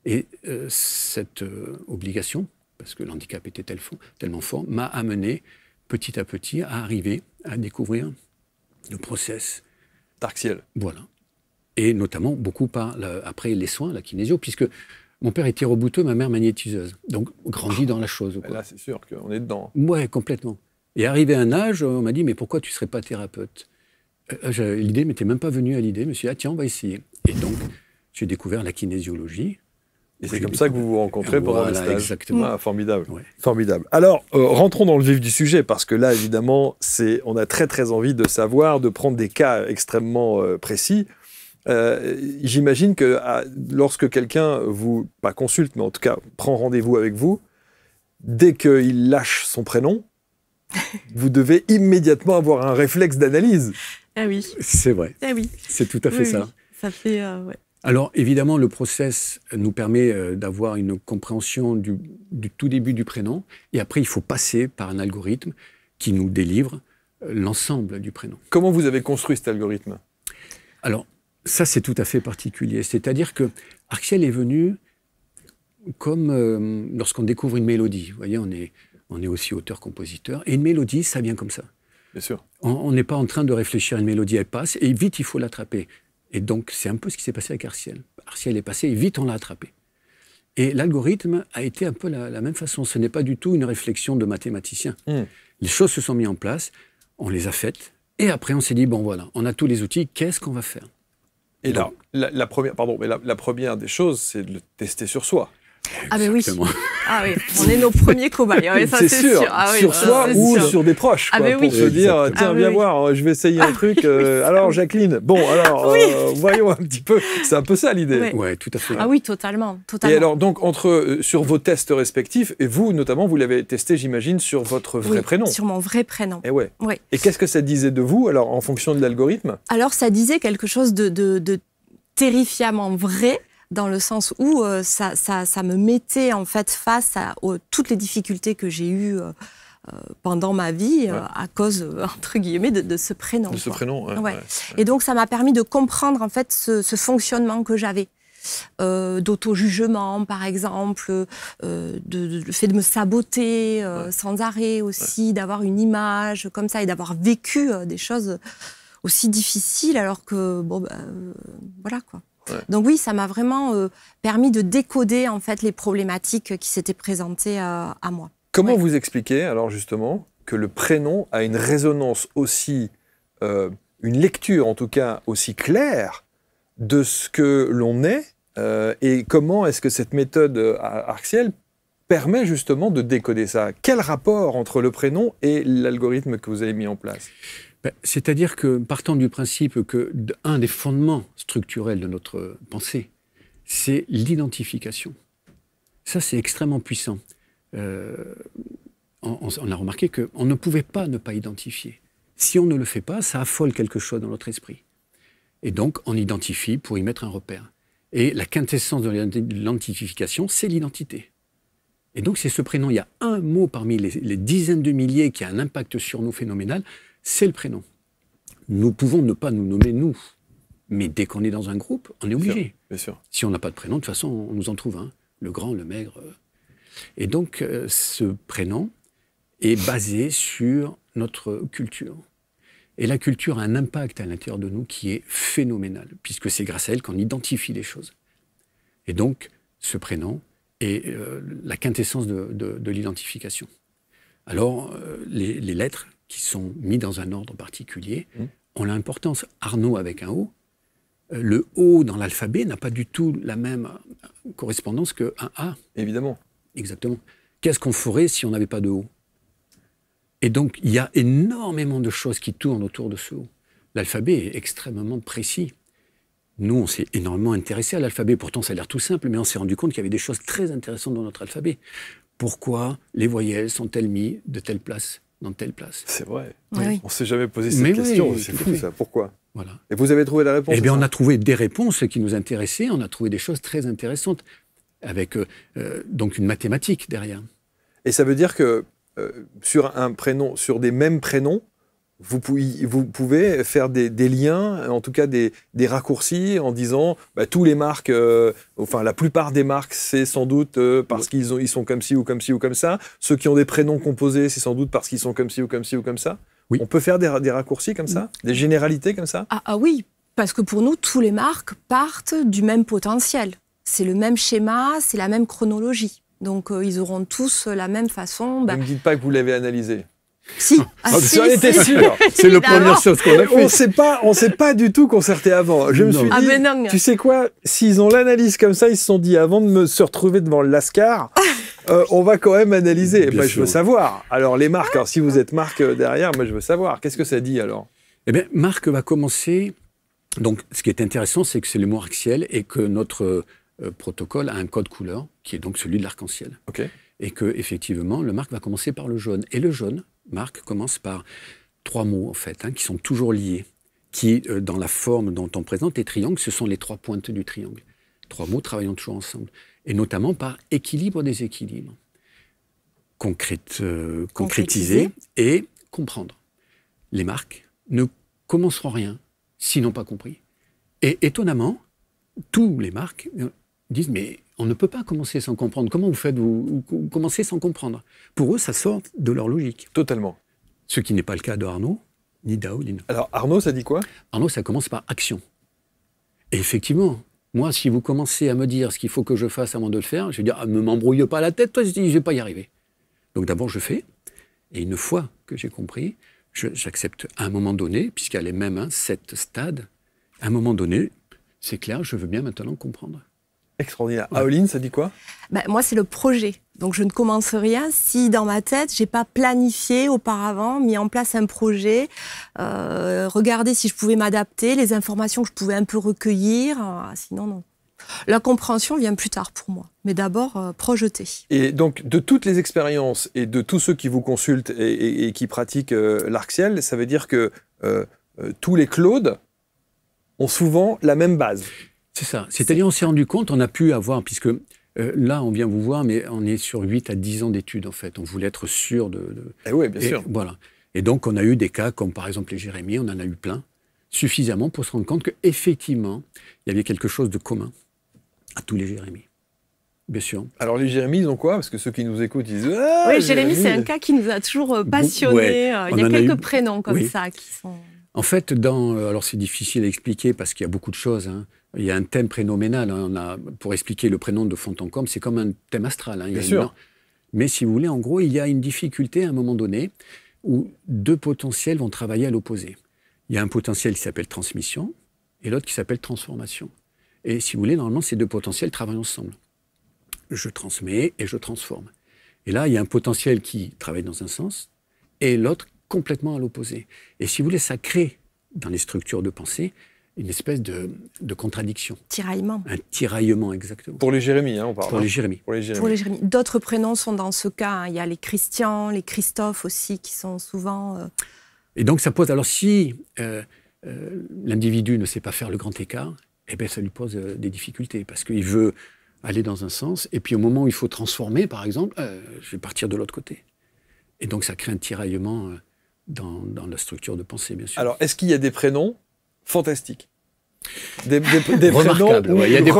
Et cette obligation, parce que l'handicap était tellement fort, m'a amené petit à petit à arriver à découvrir le process. Darciel. Voilà. Et notamment beaucoup après les soins, la kinésio, puisque mon père était rebouteux, ma mère magnétiseuse. Donc, grandi dans la chose. Quoi. Là, c'est sûr qu'on est dedans. Ouais, complètement. Et arrivé à un âge, on m'a dit, mais pourquoi tu ne serais pas thérapeute? L'idée ne m'était même pas venue à l'idée. Je me suis dit, ah tiens, on va essayer. Et donc, j'ai découvert la kinésiologie. Et c'est comme ça que vous vous rencontrez pendant le stage. Exactement. Ah, formidable. Ouais. Formidable. Alors, rentrons dans le vif du sujet, parce que là, évidemment, on a très, très envie de savoir, de prendre des cas extrêmement précis. J'imagine que lorsque quelqu'un vous, pas consulte, mais en tout cas prend rendez-vous avec vous, dès qu'il lâche son prénom, vous devez immédiatement avoir un réflexe d'analyse. Ah oui. C'est vrai. Ah oui. C'est tout à fait ça. Oui. Ça fait... ouais. Alors évidemment, le process nous permet d'avoir une compréhension du tout début du prénom, et après il faut passer par un algorithme qui nous délivre l'ensemble du prénom. Comment vous avez construit cet algorithme? Alors, ça, c'est tout à fait particulier. C'est-à-dire que Darciel est venu comme lorsqu'on découvre une mélodie. Vous voyez, on est aussi auteur-compositeur. Et une mélodie, ça vient comme ça. Bien sûr. On n'est pas en train de réfléchir à une mélodie, elle passe, et vite, il faut l'attraper. Et donc, c'est un peu ce qui s'est passé avec Darciel. Darciel est passé, et vite, on l'a attrapé. Et l'algorithme a été un peu la même façon. Ce n'est pas du tout une réflexion de mathématicien. Les choses se sont mises en place, on les a faites, Et après, on s'est dit, bon voilà, on a tous les outils, qu'est-ce qu'on va faire? Et là, la première des choses, c'est de le tester sur soi. Ah ben oui. Ah oui, on est nos premiers cobayes. Ouais, ça, c'est sûr. Ah, oui, sur soi ou sûr. sur des proches, quoi, ah, pour se dire, tiens, viens voir, je vais essayer un truc. Alors, Jacqueline, bon, alors, voyons un petit peu. C'est un peu ça l'idée. Oui, tout à fait. Ah oui, totalement. Et alors, donc, sur vos tests respectifs, et vous, notamment, vous l'avez testé, j'imagine, sur votre vrai prénom. Sur mon vrai prénom. Et Et qu'est-ce que ça disait de vous, alors, en fonction de l'algorithme? Alors, ça disait quelque chose de terrifiamment vrai, dans le sens où ça me mettait en fait face à toutes les difficultés que j'ai eues pendant ma vie à cause, entre guillemets, de ce prénom. De ce prénom, ouais. Et donc, ça m'a permis de comprendre en fait ce fonctionnement que j'avais. D'auto-jugement, par exemple, le fait de me saboter sans arrêt aussi, d'avoir une image comme ça et d'avoir vécu des choses aussi difficiles alors que, voilà quoi. Ouais. Donc oui, ça m'a vraiment permis de décoder en fait les problématiques qui s'étaient présentées à moi. Comment vous expliquez alors justement que le prénom a une résonance aussi, une lecture en tout cas aussi claire de ce que l'on est et comment est-ce que cette méthode Arc-Ciel permet justement de décoder ça? Quel rapport entre le prénom et l'algorithme que vous avez mis en place? C'est-à-dire que, partant du principe que un des fondements structurels de notre pensée, c'est l'identification. Ça, c'est extrêmement puissant. On a remarqué qu'on ne pouvait pas ne pas identifier. Si on ne le fait pas, ça affole quelque chose dans notre esprit. Et donc, on identifie pour y mettre un repère. Et la quintessence de l'identification, c'est l'identité. Et donc, c'est ce prénom. Il y a un mot parmi les dizaines de milliers qui a un impact sur nous phénoménal, c'est le prénom. Nous pouvons ne pas nous nommer nous, mais dès qu'on est dans un groupe, on est obligé. Bien sûr. Si on n'a pas de prénom, de toute façon, on nous en trouve un. Le grand, le maigre. Et donc, ce prénom est basé sur notre culture. Et la culture a un impact à l'intérieur de nous qui est phénoménal, puisque c'est grâce à elle qu'on identifie les choses. Et donc, ce prénom est la quintessence de l'identification. Alors, les lettres qui sont mis dans un ordre particulier, ont l'importance. Arnaud avec un O, le O dans l'alphabet n'a pas du tout la même correspondance qu'un A. Évidemment. Exactement. Qu'est-ce qu'on ferait si on n'avait pas de O? Et donc, il y a énormément de choses qui tournent autour de ce O. L'alphabet est extrêmement précis. Nous, on s'est énormément intéressé à l'alphabet. Pourtant, ça a l'air tout simple, mais on s'est rendu compte qu'il y avait des choses très intéressantes dans notre alphabet. Pourquoi les voyelles sont-elles mises de telle place dans telle place? C'est vrai. Oui. On ne s'est jamais posé cette question. C'est fou, ça. Pourquoi? Voilà. Et vous avez trouvé la réponse? Eh bien, on a trouvé des réponses qui nous intéressaient. On a trouvé des choses très intéressantes, avec donc une mathématique derrière. Et ça veut dire que sur un prénom, sur des mêmes prénoms, vous pouvez faire des liens, en tout cas des raccourcis, en disant tous les marques, enfin la plupart des marques, c'est sans doute parce qu'ils sont comme ci ou comme ci ou comme ça. Ceux qui ont des prénoms composés, c'est sans doute parce qu'ils sont comme ci ou comme ci ou comme ça. Oui. On peut faire des raccourcis comme ça, des généralités comme ça? Ah oui, parce que pour nous, tous les marques partent du même potentiel. C'est le même schéma, c'est la même chronologie. Donc ils auront tous la même façon. Ne me dites pas que vous l'avez analysé. Si, j'en étais sûr. C'est la première chose qu'on a fait. On s'est pas du tout concerté avant. Je me suis dit, tu sais quoi, s'ils ont l'analyse comme ça, ils se sont dit, avant de se retrouver devant le Lascar, on va quand même analyser. Moi, je veux savoir. Alors, les marques, alors, si vous êtes marque derrière, moi, je veux savoir. Qu'est-ce que ça dit, alors? Eh bien, Marc va commencer... Donc, ce qui est intéressant, c'est que c'est le mot arc-ciel et que notre protocole a un code couleur, qui est donc celui de l'arc-en-ciel. Okay. Et que, effectivement, le Marc va commencer par le jaune. Et le jaune, Marc commence par 3 mots, en fait, qui sont toujours liés, qui, dans la forme dont on présente les triangles, ce sont les 3 pointes du triangle. 3 mots travaillant toujours ensemble. Et notamment par équilibre, déséquilibre. Concrétiser et comprendre. Les marques ne commenceront rien s'ils n'ont pas compris. Et étonnamment, tous les marques disent, mais on ne peut pas commencer sans comprendre. Comment vous faites, vous commencez sans comprendre? Pour eux, ça sort de leur logique. Totalement. Ce qui n'est pas le cas de Arnaud, ni d'Aoline. Alors Arnaud, ça dit quoi? Arnaud, ça commence par action. Et effectivement, moi, si vous commencez à me dire ce qu'il faut que je fasse avant de le faire, je vais dire, ne m'embrouille pas la tête, toi, je ne vais pas y arriver. Donc d'abord, je fais. Et une fois que j'ai compris, j'accepte à un moment donné, puisqu'elle est même 7 stades, à un moment donné, c'est clair, je veux bien maintenant comprendre. Extraordinaire. Ouais. Aoline, ça dit quoi? Moi, c'est le projet. Donc, je ne commence rien si dans ma tête, je n'ai pas planifié auparavant, mis en place un projet, regardé si je pouvais m'adapter, les informations que je pouvais un peu recueillir. Sinon, non. La compréhension vient plus tard pour moi, mais d'abord projeter. Et donc, de toutes les expériences et de tous ceux qui vous consultent et qui pratiquent l'Arc-Ciel, ça veut dire que tous les Claudes ont souvent la même base. C'est ça. C'est-à-dire, on s'est rendu compte, on a pu avoir, puisque là, on vient vous voir, mais on est sur 8 à 10 ans d'études, en fait. On voulait être sûr de... Eh oui, bien sûr. Voilà. Et donc, on a eu des cas comme, par exemple, les Jérémy, on en a eu plein, suffisamment pour se rendre compte qu'effectivement, il y avait quelque chose de commun à tous les Jérémy. Bien sûr. Alors, les Jérémy, ils ont quoi? Parce que ceux qui nous écoutent, ils disent... Ah, oui, Jérémy, c'est un cas qui nous a toujours passionnés. Ouais, il y a quelques prénoms comme ça qui sont... En fait, alors c'est difficile à expliquer parce qu'il y a beaucoup de choses. Hein. Il y a un thème prénoménal. Hein. Pour expliquer le prénom de fond en comble, c'est comme un thème astral. Hein. Bien sûr. Mais si vous voulez, en gros, il y a une difficulté à un moment donné où 2 potentiels vont travailler à l'opposé. Il y a un potentiel qui s'appelle transmission et l'autre qui s'appelle transformation. Et si vous voulez, normalement, ces 2 potentiels travaillent ensemble. Je transmets et je transforme. Et là, il y a un potentiel qui travaille dans un sens et l'autre complètement à l'opposé. Et si vous voulez, ça crée, dans les structures de pensée, une espèce de contradiction. Tiraillement. Un tiraillement, exactement. Pour les Jérémy, hein, on parle. Pour les Jérémy. Pour les Jérémy. D'autres prénoms sont dans ce cas. Hein. Il y a les Christian, les Christophe aussi, qui sont souvent... Et donc, ça pose... Alors, si l'individu ne sait pas faire le grand écart, eh bien, ça lui pose des difficultés, parce qu'il veut aller dans un sens, et puis au moment où il faut transformer, par exemple, je vais partir de l'autre côté. Et donc, ça crée un tiraillement... Dans la structure de pensée, bien sûr. Alors, est-ce qu'il y a des prénoms fantastiques? Des remarquables. Il y a des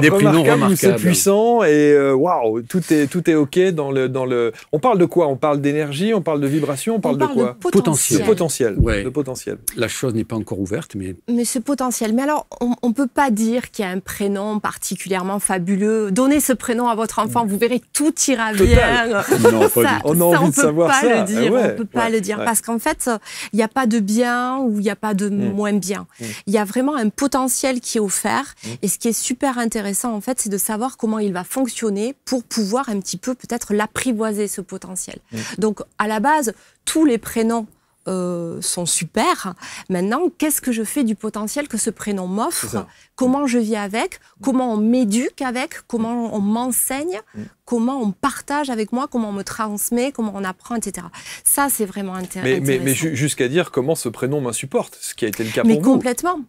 prénoms remarquables. C'est puissant et waouh, tout est OK dans le... On parle de quoi? On parle d'énergie, on parle de vibration, on parle de quoi? De potentiel. De potentiel. Ouais. De potentiel. La chose n'est pas encore ouverte, mais... Mais c'est potentiel. Mais alors, on ne peut pas dire qu'il y a un prénom particulièrement fabuleux. Donnez ce prénom à votre enfant, vous verrez, tout ira bien. Non, pas du tout. On a envie de savoir ça. On ne peut pas le dire. Parce qu'en fait, il n'y a pas de bien ou il n'y a pas de moins bien. Il y a vraiment un potentiel qui est offert. Et ce qui est super intéressant, en fait, c'est de savoir comment il va fonctionner pour pouvoir un petit peu peut-être l'apprivoiser, ce potentiel. Donc, à la base, tous les prénoms sont super. Maintenant, qu'est-ce que je fais du potentiel que ce prénom m'offre? Comment je vis avec? Comment on m'éduque avec? Comment on m'enseigne? Comment on partage avec moi? Comment on me transmet? Comment on apprend, etc. Ça, c'est vraiment intéressant. Mais jusqu'à dire comment ce prénom m'insupporte, ce qui a été le cas pour vous. Mais complètement.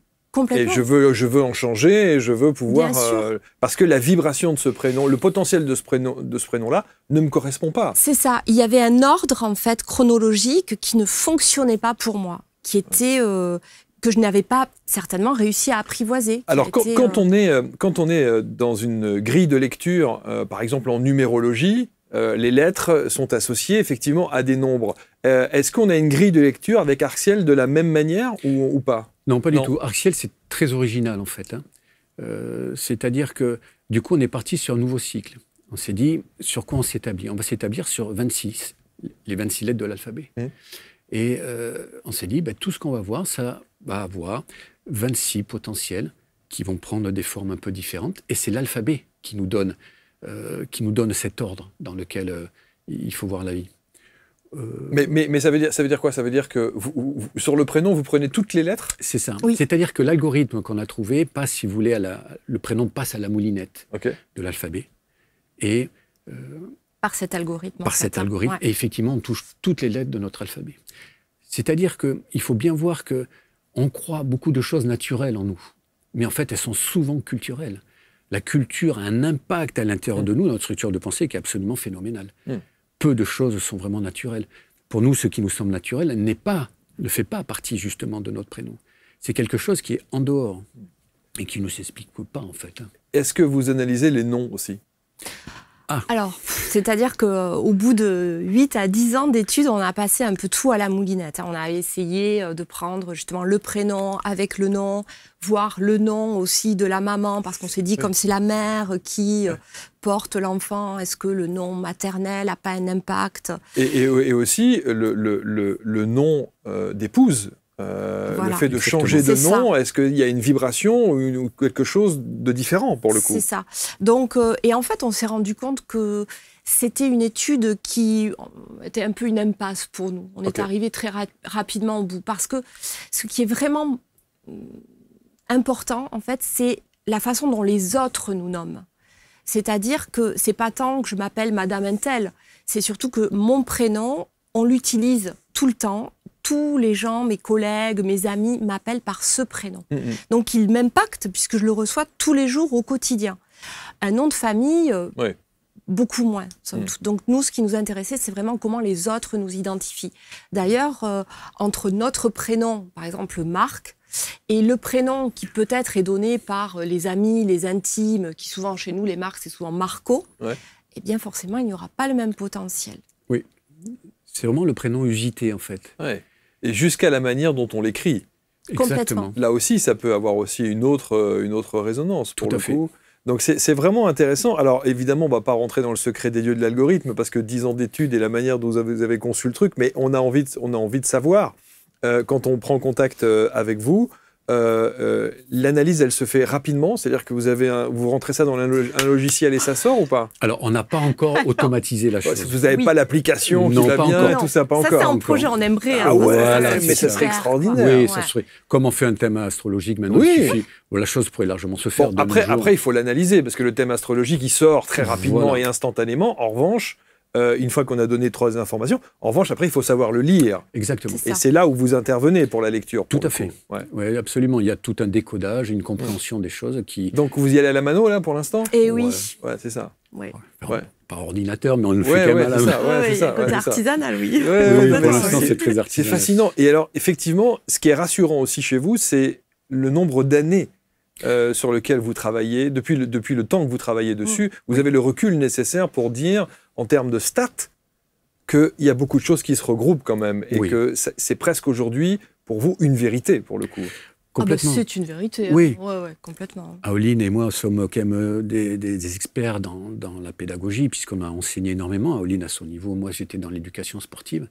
Et je veux en changer, et je veux pouvoir... parce que la vibration de ce prénom, le potentiel de ce prénom-là ne me correspond pas. C'est ça. Il y avait un ordre, en fait, chronologique qui ne fonctionnait pas pour moi, qui était... que je n'avais pas certainement réussi à apprivoiser. Alors, quand on est dans une grille de lecture, par exemple en numérologie, les lettres sont associées effectivement à des nombres. Est-ce qu'on a une grille de lecture avec Arc-Ciel de la même manière ou pas? Non, pas du tout. Arc-Ciel, c'est très original en fait. Hein. C'est-à-dire que du coup, on est parti sur un nouveau cycle. On s'est dit, sur quoi on s'établit? On va s'établir sur 26, les 26 lettres de l'alphabet. Et on s'est dit, tout ce qu'on va voir, ça va avoir 26 potentiels qui vont prendre des formes un peu différentes. Et c'est l'alphabet qui nous donne cet ordre dans lequel il faut voir la vie. Mais ça veut dire quoi? Ça veut dire que sur le prénom, vous prenez toutes les lettres? C'est ça. Oui. C'est-à-dire que l'algorithme qu'on a trouvé passe, si vous voulez, le prénom passe à la moulinette de l'alphabet. Et par cet algorithme. Par cet algorithme. Et effectivement, on touche toutes les lettres de notre alphabet. C'est-à-dire qu'il faut bien voir qu'on croit beaucoup de choses naturelles en nous. Mais en fait, elles sont souvent culturelles. La culture a un impact à l'intérieur de nous, dans notre structure de pensée, qui est absolument phénoménal. Peu de choses sont vraiment naturelles. Pour nous, ce qui nous semble naturel ne fait pas partie justement de notre prénom. C'est quelque chose qui est en dehors et qui ne s'explique pas en fait. Est-ce que vous analysez les noms aussi? Alors, c'est-à-dire qu'au bout de 8 à 10 ans d'études, on a passé un peu tout à la moulinette. On a essayé de prendre justement le prénom avec le nom, voire le nom aussi de la maman, parce qu'on s'est dit, comme c'est la mère qui porte l'enfant, est-ce que le nom maternel n'a pas un impact? Et aussi le nom d'épouse. Voilà. Le fait de changer de nom, est-ce qu'il y a une vibration ou quelque chose de différent pour le coup? C'est ça. Donc, et en fait, on s'est rendu compte que c'était une étude qui était un peu une impasse pour nous. On est arrivé très rapidement au bout. Parce que ce qui est vraiment important, en fait, c'est la façon dont les autres nous nomment. C'est-à-dire que c'est pas tant que je m'appelle Madame Untel, c'est surtout que mon prénom, on l'utilise tout le temps. Tous les gens, mes collègues, mes amis m'appellent par ce prénom. Donc il m'impacte puisque je le reçois tous les jours au quotidien. Un nom de famille, beaucoup moins. Donc nous, ce qui nous intéressait, c'est vraiment comment les autres nous identifient. D'ailleurs, entre notre prénom, par exemple Marc, et le prénom qui peut-être est donné par les amis, les intimes, qui souvent chez nous, les Marc, c'est souvent Marco, eh bien forcément, il n'y aura pas le même potentiel. Oui, c'est vraiment le prénom usité en fait. Ouais. Et jusqu'à la manière dont on l'écrit. Exactement. Là aussi, ça peut avoir aussi une autre résonance pour le coup. Donc c'est vraiment intéressant. Alors évidemment, on ne va pas rentrer dans le secret des dieux de l'algorithme parce que 10 ans d'études et la manière dont vous avez conçu le truc, mais on a envie de savoir, quand on prend contact avec vous, l'analyse, elle se fait rapidement, c'est-à-dire que vous rentrez ça dans un logiciel et ça sort ou pas? Alors, on n'a pas encore automatisé la chose. Vous n'avez pas l'application qui va bien et tout ça, pas encore. Ça, c'est un projet, on aimerait. Ah ouais, mais ça serait extraordinaire. Oui, ça serait. Comme on fait un thème astrologique maintenant, il suffit. La chose pourrait largement se faire. Bon, après, il faut l'analyser, parce que le thème astrologique, il sort très rapidement et instantanément. En revanche, une fois qu'on a donné 3 informations, en revanche, après, il faut savoir le lire. Exactement. Et c'est là où vous intervenez pour la lecture. Tout à fait. Ouais, absolument. Il y a tout un décodage, une compréhension des choses qui... Donc, vous y allez à la mano, là, pour l'instant? Eh oui. Ouais, c'est ça. Par ordinateur, mais on le fait quand même à la main. C'est ça. Côté artisanal, oui. Pour l'instant, c'est très artisanal. C'est fascinant. Et alors, effectivement, ce qui est rassurant aussi chez vous, c'est le nombre d'années sur lequel vous travaillez, depuis le temps que vous travaillez dessus. Vous avez le recul nécessaire pour dire, en termes de stats, qu'il y a beaucoup de choses qui se regroupent quand même et que c'est presque aujourd'hui, pour vous, une vérité, pour le coup. Complètement. C'est une vérité. Oui. Ouais, complètement. Aoline et moi sommes quand même des experts dans la pédagogie, puisqu'on a enseigné énormément. Aoline à son niveau, moi j'étais dans l'éducation sportive.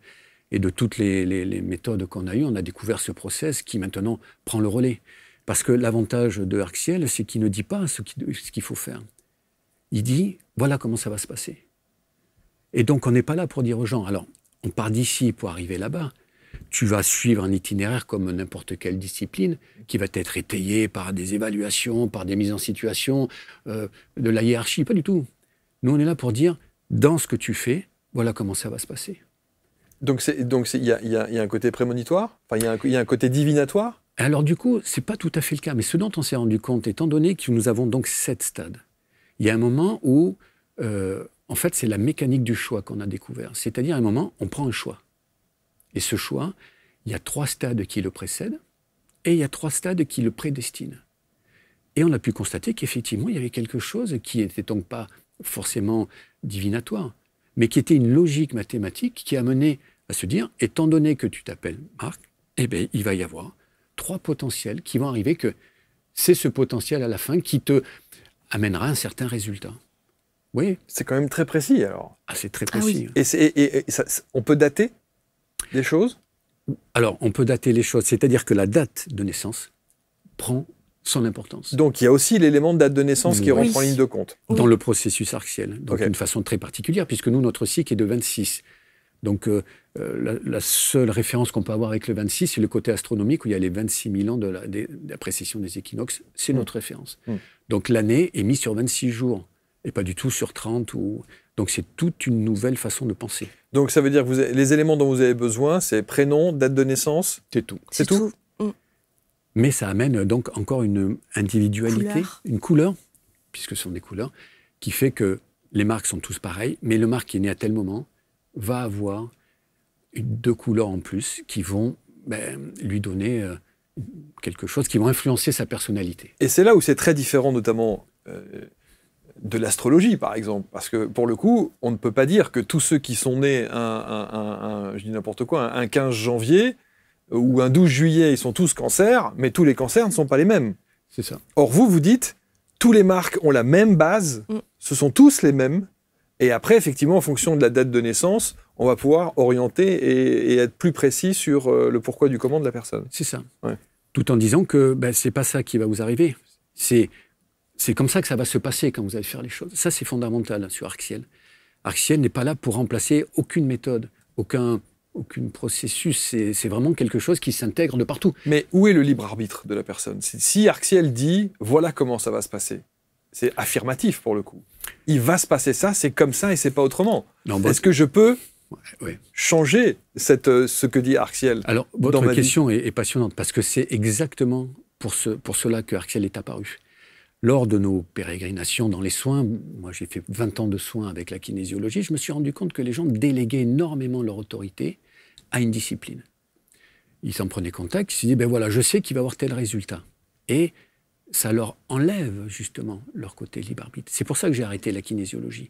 Et de toutes les méthodes qu'on a eues, on a découvert ce process qui maintenant prend le relais. Parce que l'avantage de Arc-Ciel, c'est qu'il ne dit pas ce qu'il faut faire. Il dit, voilà comment ça va se passer. Et donc, on n'est pas là pour dire aux gens, alors, on part d'ici pour arriver là-bas. Tu vas suivre un itinéraire comme n'importe quelle discipline qui va être étayé par des évaluations, par des mises en situation, de la hiérarchie. Pas du tout. Nous, on est là pour dire, dans ce que tu fais, voilà comment ça va se passer. Donc, il y a un côté prémonitoire? Enfin, il y a un côté divinatoire? Alors du coup, ce n'est pas tout à fait le cas. Mais ce dont on s'est rendu compte, étant donné que nous avons donc 7 stades, il y a un moment où, en fait, c'est la mécanique du choix qu'on a découvert. C'est-à-dire, à un moment, on prend un choix. Et ce choix, il y a 3 stades qui le précèdent et il y a 3 stades qui le prédestinent. Et on a pu constater qu'effectivement, il y avait quelque chose qui n'était donc pas forcément divinatoire, mais qui était une logique mathématique qui a mené à se dire, étant donné que tu t'appelles Marc, eh bien, il va y avoir 3 potentiels qui vont arriver, que c'est ce potentiel à la fin qui te amènera un certain résultat. Oui. C'est quand même très précis, alors. Ah, c'est très précis. Oui. Et on peut dater des choses? Alors, on peut dater les choses, c'est-à-dire que la date de naissance prend son importance. Donc, il y a aussi l'élément de date de naissance qui rentre en ligne de compte. Dans le processus Arc-Ciel, donc d'une façon très particulière, puisque nous, notre cycle est de 26. Donc, la seule référence qu'on peut avoir avec le 26, c'est le côté astronomique, où il y a les 26 000 ans de la précession des équinoxes. C'est notre référence. Donc, l'année est mise sur 26 jours, et pas du tout sur 30. Donc, c'est toute une nouvelle façon de penser. Donc, ça veut dire que les éléments dont vous avez besoin, c'est prénom, date de naissance? C'est tout. C'est tout. Mais ça amène donc encore une individualité, une couleur, puisque ce sont des couleurs, qui fait que les marques sont tous pareils, mais le marque qui est né à tel moment va avoir 2 couleurs en plus qui vont lui donner quelque chose, qui vont influencer sa personnalité. Et c'est là où c'est très différent, notamment de l'astrologie, par exemple. Parce que, pour le coup, on ne peut pas dire que tous ceux qui sont nés je dis n'importe quoi, un 15 janvier ou un 12 juillet, ils sont tous cancers, mais tous les cancers ne sont pas les mêmes. C'est ça. Or, vous dites, tous les marques ont la même base, ce sont tous les mêmes, et après, effectivement, en fonction de la date de naissance, on va pouvoir orienter et être plus précis sur le pourquoi du comment de la personne. C'est ça. Ouais. Tout en disant que c'est pas ça qui va vous arriver. C'est comme ça que ça va se passer quand vous allez faire les choses. Ça, c'est fondamental sur Arc-Ciel. Arc-Ciel n'est pas là pour remplacer aucune méthode, aucun processus. C'est vraiment quelque chose qui s'intègre de partout. Mais où est le libre arbitre de la personne? Si Arc-Ciel dit « voilà comment ça va se passer », c'est affirmatif pour le coup. Il va se passer ça, c'est comme ça et c'est pas autrement. Est-ce que je peux changer ce que dit Arc-Ciel? Alors, votre question est passionnante parce que c'est exactement pour cela que Arc-Ciel est apparu. Lors de nos pérégrinations dans les soins, moi j'ai fait 20 ans de soins avec la kinésiologie, je me suis rendu compte que les gens déléguaient énormément leur autorité à une discipline. Ils s'en prenaient contact, ils se disaient, ben voilà, je sais qu'il va y avoir tel résultat. Et ça leur enlève justement leur côté libre arbitre. C'est pour ça que j'ai arrêté la kinésiologie.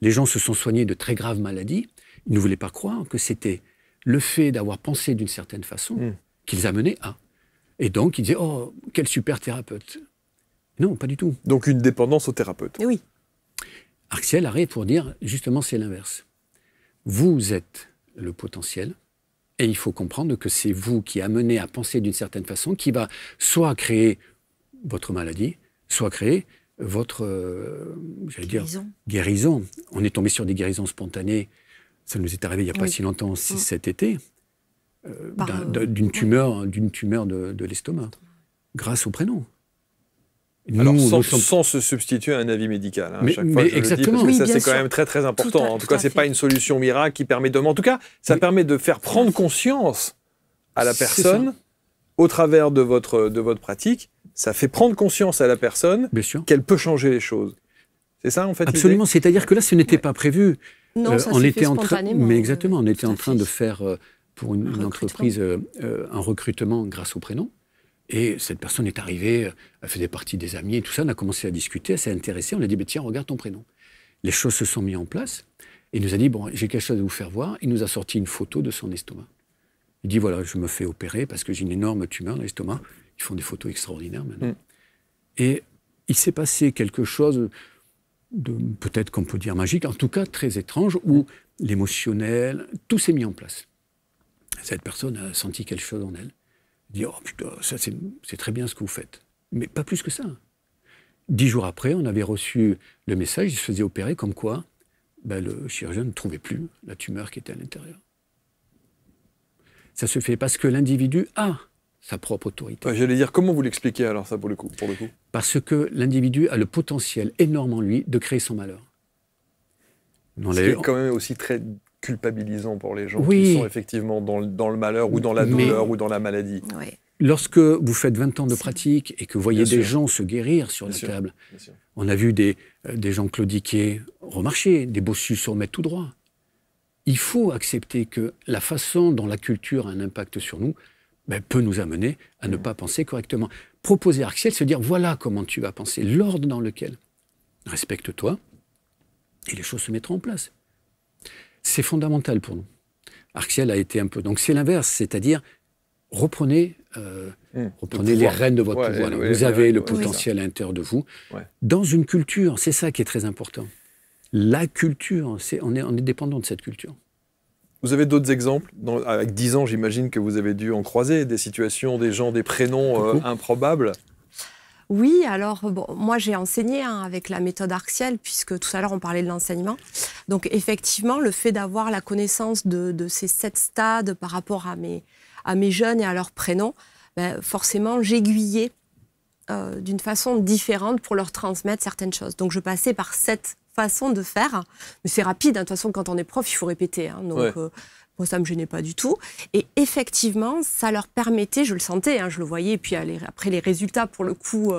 Les gens se sont soignés de très graves maladies, ils ne voulaient pas croire que c'était le fait d'avoir pensé d'une certaine façon qu'ils amenaient à. Et donc ils disaient, oh, quel super thérapeute. Non, pas du tout. Donc une dépendance au thérapeute. Et oui. Arc-Ciel arrive pour dire, justement, c'est l'inverse. Vous êtes le potentiel, et il faut comprendre que c'est vous qui amenez à penser d'une certaine façon, qui va soit créer votre maladie, soit créer votre guérison. On est tombé sur des guérisons spontanées. Ça nous est arrivé il n'y a pas si longtemps, cet été, d'une tumeur de l'estomac, grâce au prénom. Alors, sans se substituer à un avis médical. Hein, chaque fois, exactement. Le dis, parce que ça, c'est quand même très, très important. En tout cas, ce n'est pas une solution miracle qui permet de... Mais en tout cas, ça permet de faire prendre conscience à la personne, au travers de votre pratique, ça fait prendre conscience à la personne qu'elle peut changer les choses. C'est ça, en fait? Absolument. C'est-à-dire que là, ce n'était pas prévu. Non, ça s'est fait spontanément. Mais exactement, on était en train de faire, pour une entreprise, un recrutement grâce au prénom. Et cette personne est arrivée, elle faisait partie des amis et tout ça, on a commencé à discuter, elle s'est intéressée, on a dit, tiens, regarde ton prénom. Les choses se sont mises en place, et il nous a dit, bon, j'ai quelque chose à vous faire voir, il nous a sorti une photo de son estomac. Il dit, voilà, je me fais opérer parce que j'ai une énorme tumeur dans l'estomac, ils font des photos extraordinaires maintenant. Et il s'est passé quelque chose de, peut-être qu'on peut dire magique, en tout cas très étrange, où l'émotionnel, tout s'est mis en place. Cette personne a senti quelque chose en elle. Il dit, oh putain, ça c'est très bien ce que vous faites. Mais pas plus que ça. 10 jours après, on avait reçu le message, il se faisait opérer comme quoi le chirurgien ne trouvait plus la tumeur qui était à l'intérieur. Ça se fait parce que l'individu a sa propre autorité. J'allais dire, comment vous l'expliquez alors ça pour le coup? Parce que l'individu a le potentiel énorme en lui de créer son malheur. C'est quand même aussi très culpabilisant pour les gens qui sont effectivement dans le malheur ou dans la douleur ou dans la maladie. Oui. Lorsque vous faites 20 ans de pratique et que vous voyez des gens se guérir sur la table, on a vu des gens claudiquer, remarcher, des bossus se remettre tout droit. Il faut accepter que la façon dont la culture a un impact sur nous peut nous amener à ne pas penser correctement. Proposer à Arc-Ciel, se dire voilà comment tu vas penser, l'ordre dans lequel. Respecte-toi et les choses se mettront en place. C'est fondamental pour nous. Arc-Ciel a été un peu... Donc c'est l'inverse, c'est-à-dire reprenez les rênes de votre pouvoir. Vous avez le potentiel à l'intérieur de vous. Dans une culture, c'est ça qui est très important. La culture, on est dépendant de cette culture. Vous avez d'autres exemples? Avec 10 ans, j'imagine que vous avez dû en croiser des situations, des gens, des prénoms improbables. Oui, alors moi j'ai enseigné avec la méthode Arc-Ciel, puisque tout à l'heure on parlait de l'enseignement. Donc effectivement, le fait d'avoir la connaissance de ces 7 stades par rapport à mes jeunes et à leurs prénoms, forcément j'aiguillais d'une façon différente pour leur transmettre certaines choses. Donc je passais par cette façon de faire, mais c'est rapide, de toute façon quand on est prof il faut répéter, donc moi ça ne me gênait pas du tout, et effectivement ça leur permettait, je le sentais, je le voyais, et puis après les résultats pour le coup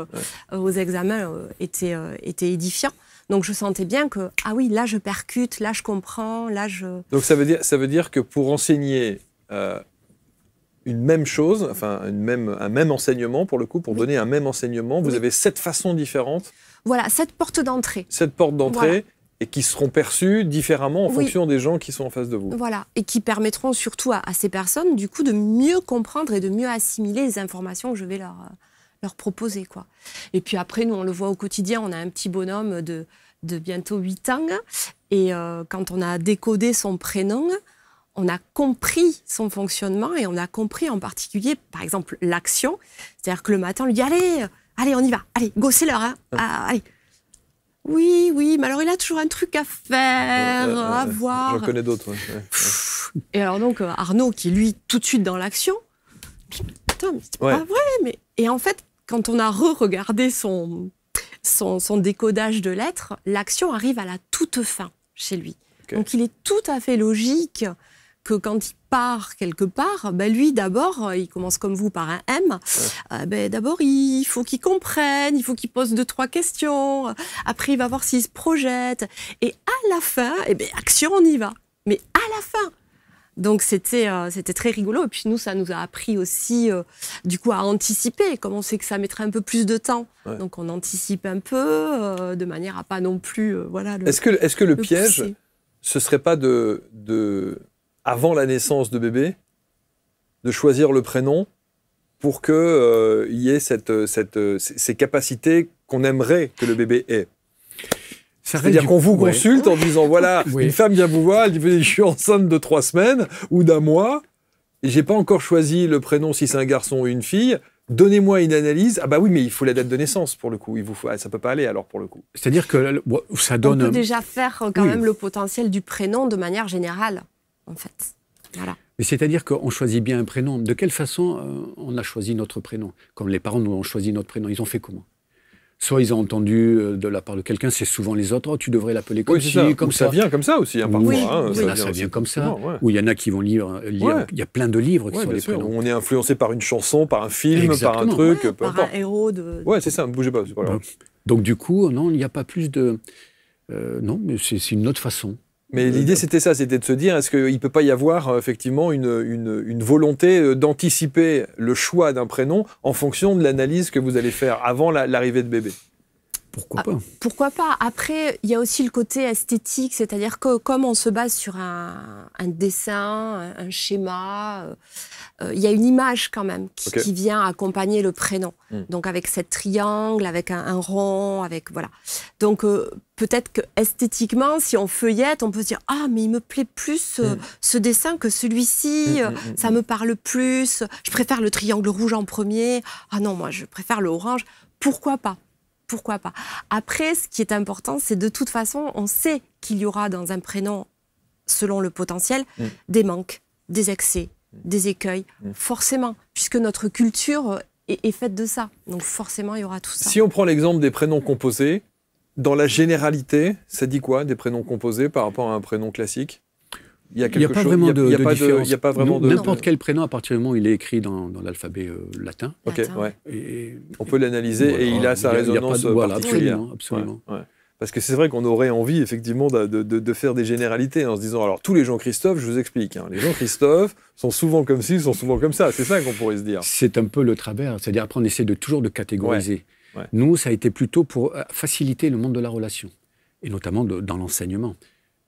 aux examens étaient édifiants, donc je sentais bien que ah oui, là je percute, là je comprends, là je... Donc ça veut dire que pour enseigner une même chose, enfin un même enseignement pour le coup, pour donner un même enseignement, vous avez 7 façons différentes. Voilà, 7 portes d'entrée. 7 portes d'entrée. Voilà. Et qui seront perçues différemment en oui. fonction des gens qui sont en face de vous. Voilà, et qui permettront surtout à ces personnes, du coup, de mieux comprendre et de mieux assimiler les informations que je vais leur proposer, quoi. Et puis après, nous, on le voit au quotidien, on a un petit bonhomme de bientôt 8 ans, et quand on a décodé son prénom, on a compris son fonctionnement, et on a compris en particulier, par exemple, l'action. C'est-à-dire que le matin, on lui dit « Allez, on y va, allez, go, c'est l'heure, hein. Allez ». Oui, mais alors il a toujours un truc à faire, à voir. J'en connais d'autres. Ouais. Et alors donc Arnaud, qui lui, tout de suite dans l'action, putain, mais c'est pas vrai. Mais... Et en fait, quand on a re-regardé son décodage de lettres, l'action arrive à la toute fin chez lui. Okay. Donc il est tout à fait logique que quand il part quelque part, ben lui d'abord, il commence comme vous par un M, ben d'abord il faut qu'il comprenne, il faut qu'il pose 2-3 questions, après il va voir s'il se projette, et à la fin, eh ben, action, on y va, mais à la fin. Donc c'était très rigolo, et puis nous, ça nous a appris aussi du coup à anticiper, comme on sait que ça mettrait un peu plus de temps, donc on anticipe un peu, de manière à pas non plus, voilà. Est-ce que le piège, ce serait pas avant la naissance de bébé, de choisir le prénom pour qu'il y ait ces capacités qu'on aimerait que le bébé ait. C'est-à-dire qu'on vous consulte en disant, voilà, une femme vient vous voir, elle dit, je suis enceinte de 3 semaines ou d'1 mois, et j'ai pas encore choisi le prénom si c'est un garçon ou une fille, donnez-moi une analyse. Ah bah oui, mais il faut la date de naissance pour le coup. Ça peut pas aller alors pour le coup. C'est-à-dire que ça donne... On peut déjà faire quand même le potentiel du prénom de manière générale. En fait, voilà. Mais c'est-à-dire qu'on choisit bien un prénom. De quelle façon on a choisi notre prénom? Comme les parents nous ont choisi notre prénom, ils ont fait comment? Soit ils ont entendu de la part de quelqu'un, c'est souvent les autres, oh, tu devrais l'appeler comme ci, comme ça. Ça vient comme ça aussi, hein, parfois. Ça vient comme ça. Ou il y en a qui vont lire. Il y a plein de livres qui sont les prénoms. On est influencé par une chanson, par un film, par un truc. Par un héros de... Ouais, c'est ça, ne bougez pas. Donc du coup, non, il n'y a pas plus de... non, mais c'est une autre façon. Mais l'idée, c'était ça, c'était de se dire, est-ce qu'il ne peut pas y avoir effectivement une volonté d'anticiper le choix d'un prénom en fonction de l'analyse que vous allez faire avant l'arrivée de bébé? Pourquoi pas? Pourquoi pas? Après, il y a aussi le côté esthétique, c'est-à-dire que comme on se base sur un dessin, un schéma, il y a une image quand même qui vient accompagner le prénom. Donc avec cette triangle, avec un rond, avec voilà. Donc peut-être que esthétiquement, si on feuillette, on peut se dire ah mais il me plaît plus ce dessin que celui-ci, ça me parle plus. Je préfère le triangle rouge en premier. Ah non, moi je préfère le orange. Pourquoi pas? Pourquoi pas? Après, ce qui est important, c'est de toute façon, on sait qu'il y aura dans un prénom, selon le potentiel, des manques, des excès, des écueils, forcément, puisque notre culture est faite de ça. Donc forcément, il y aura tout ça. Si on prend l'exemple des prénoms composés, dans la généralité, ça dit quoi, des prénoms composés par rapport à un prénom classique? Il n'y a pas vraiment de différence. Il n'y a pas vraiment de... N'importe quel prénom, à partir du moment où il est écrit dans l'alphabet latin. Ok, ouais. Et on peut l'analyser et il a sa résonance particulière. Absolument. Ouais. Parce que c'est vrai qu'on aurait envie, effectivement, de faire des généralités en se disant, alors, tous les Jean-Christophe, je vous explique, hein, les Jean-Christophe sont souvent comme ci, sont souvent comme ça. C'est ça qu'on pourrait se dire. C'est un peu le travers. C'est-à-dire, après, on essaie toujours de catégoriser. Ouais. Nous, ça a été plutôt pour faciliter le monde de la relation, et notamment dans l'enseignement.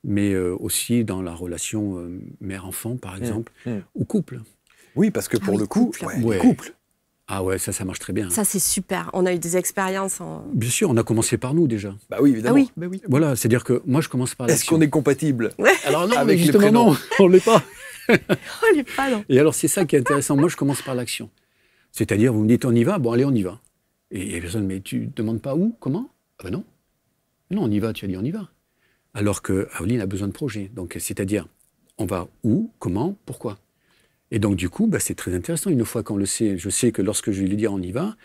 Mais aussi dans la relation mère-enfant, par exemple, ou couple. Oui, parce que pour le coup, couple. Ah ouais, ça marche très bien. Ça, c'est super. On a eu des expériences Bien sûr, on a commencé par nous, déjà. Bah oui, évidemment. Ah oui. Voilà, c'est-à-dire que moi, je commence par l'action. Est-ce qu'on est compatible? Alors non, avec justement, les prénoms. non, on ne l'est pas. On l'est pas, non. Et alors, c'est ça qui est intéressant. Moi, je commence par l'action. C'est-à-dire, vous me dites, on y va? Bon, allez, on y va. Et il y a personne, mais tu ne demandes pas où? Comment? Ah ben non. Non, on y va, tu as dit, on y va. Alors que Aoline a besoin de projet. Donc, c'est-à-dire, on va où, comment, pourquoi. Et donc, du coup, c'est très intéressant. Une fois qu'on le sait, je sais que lorsque je vais lui dire on y va,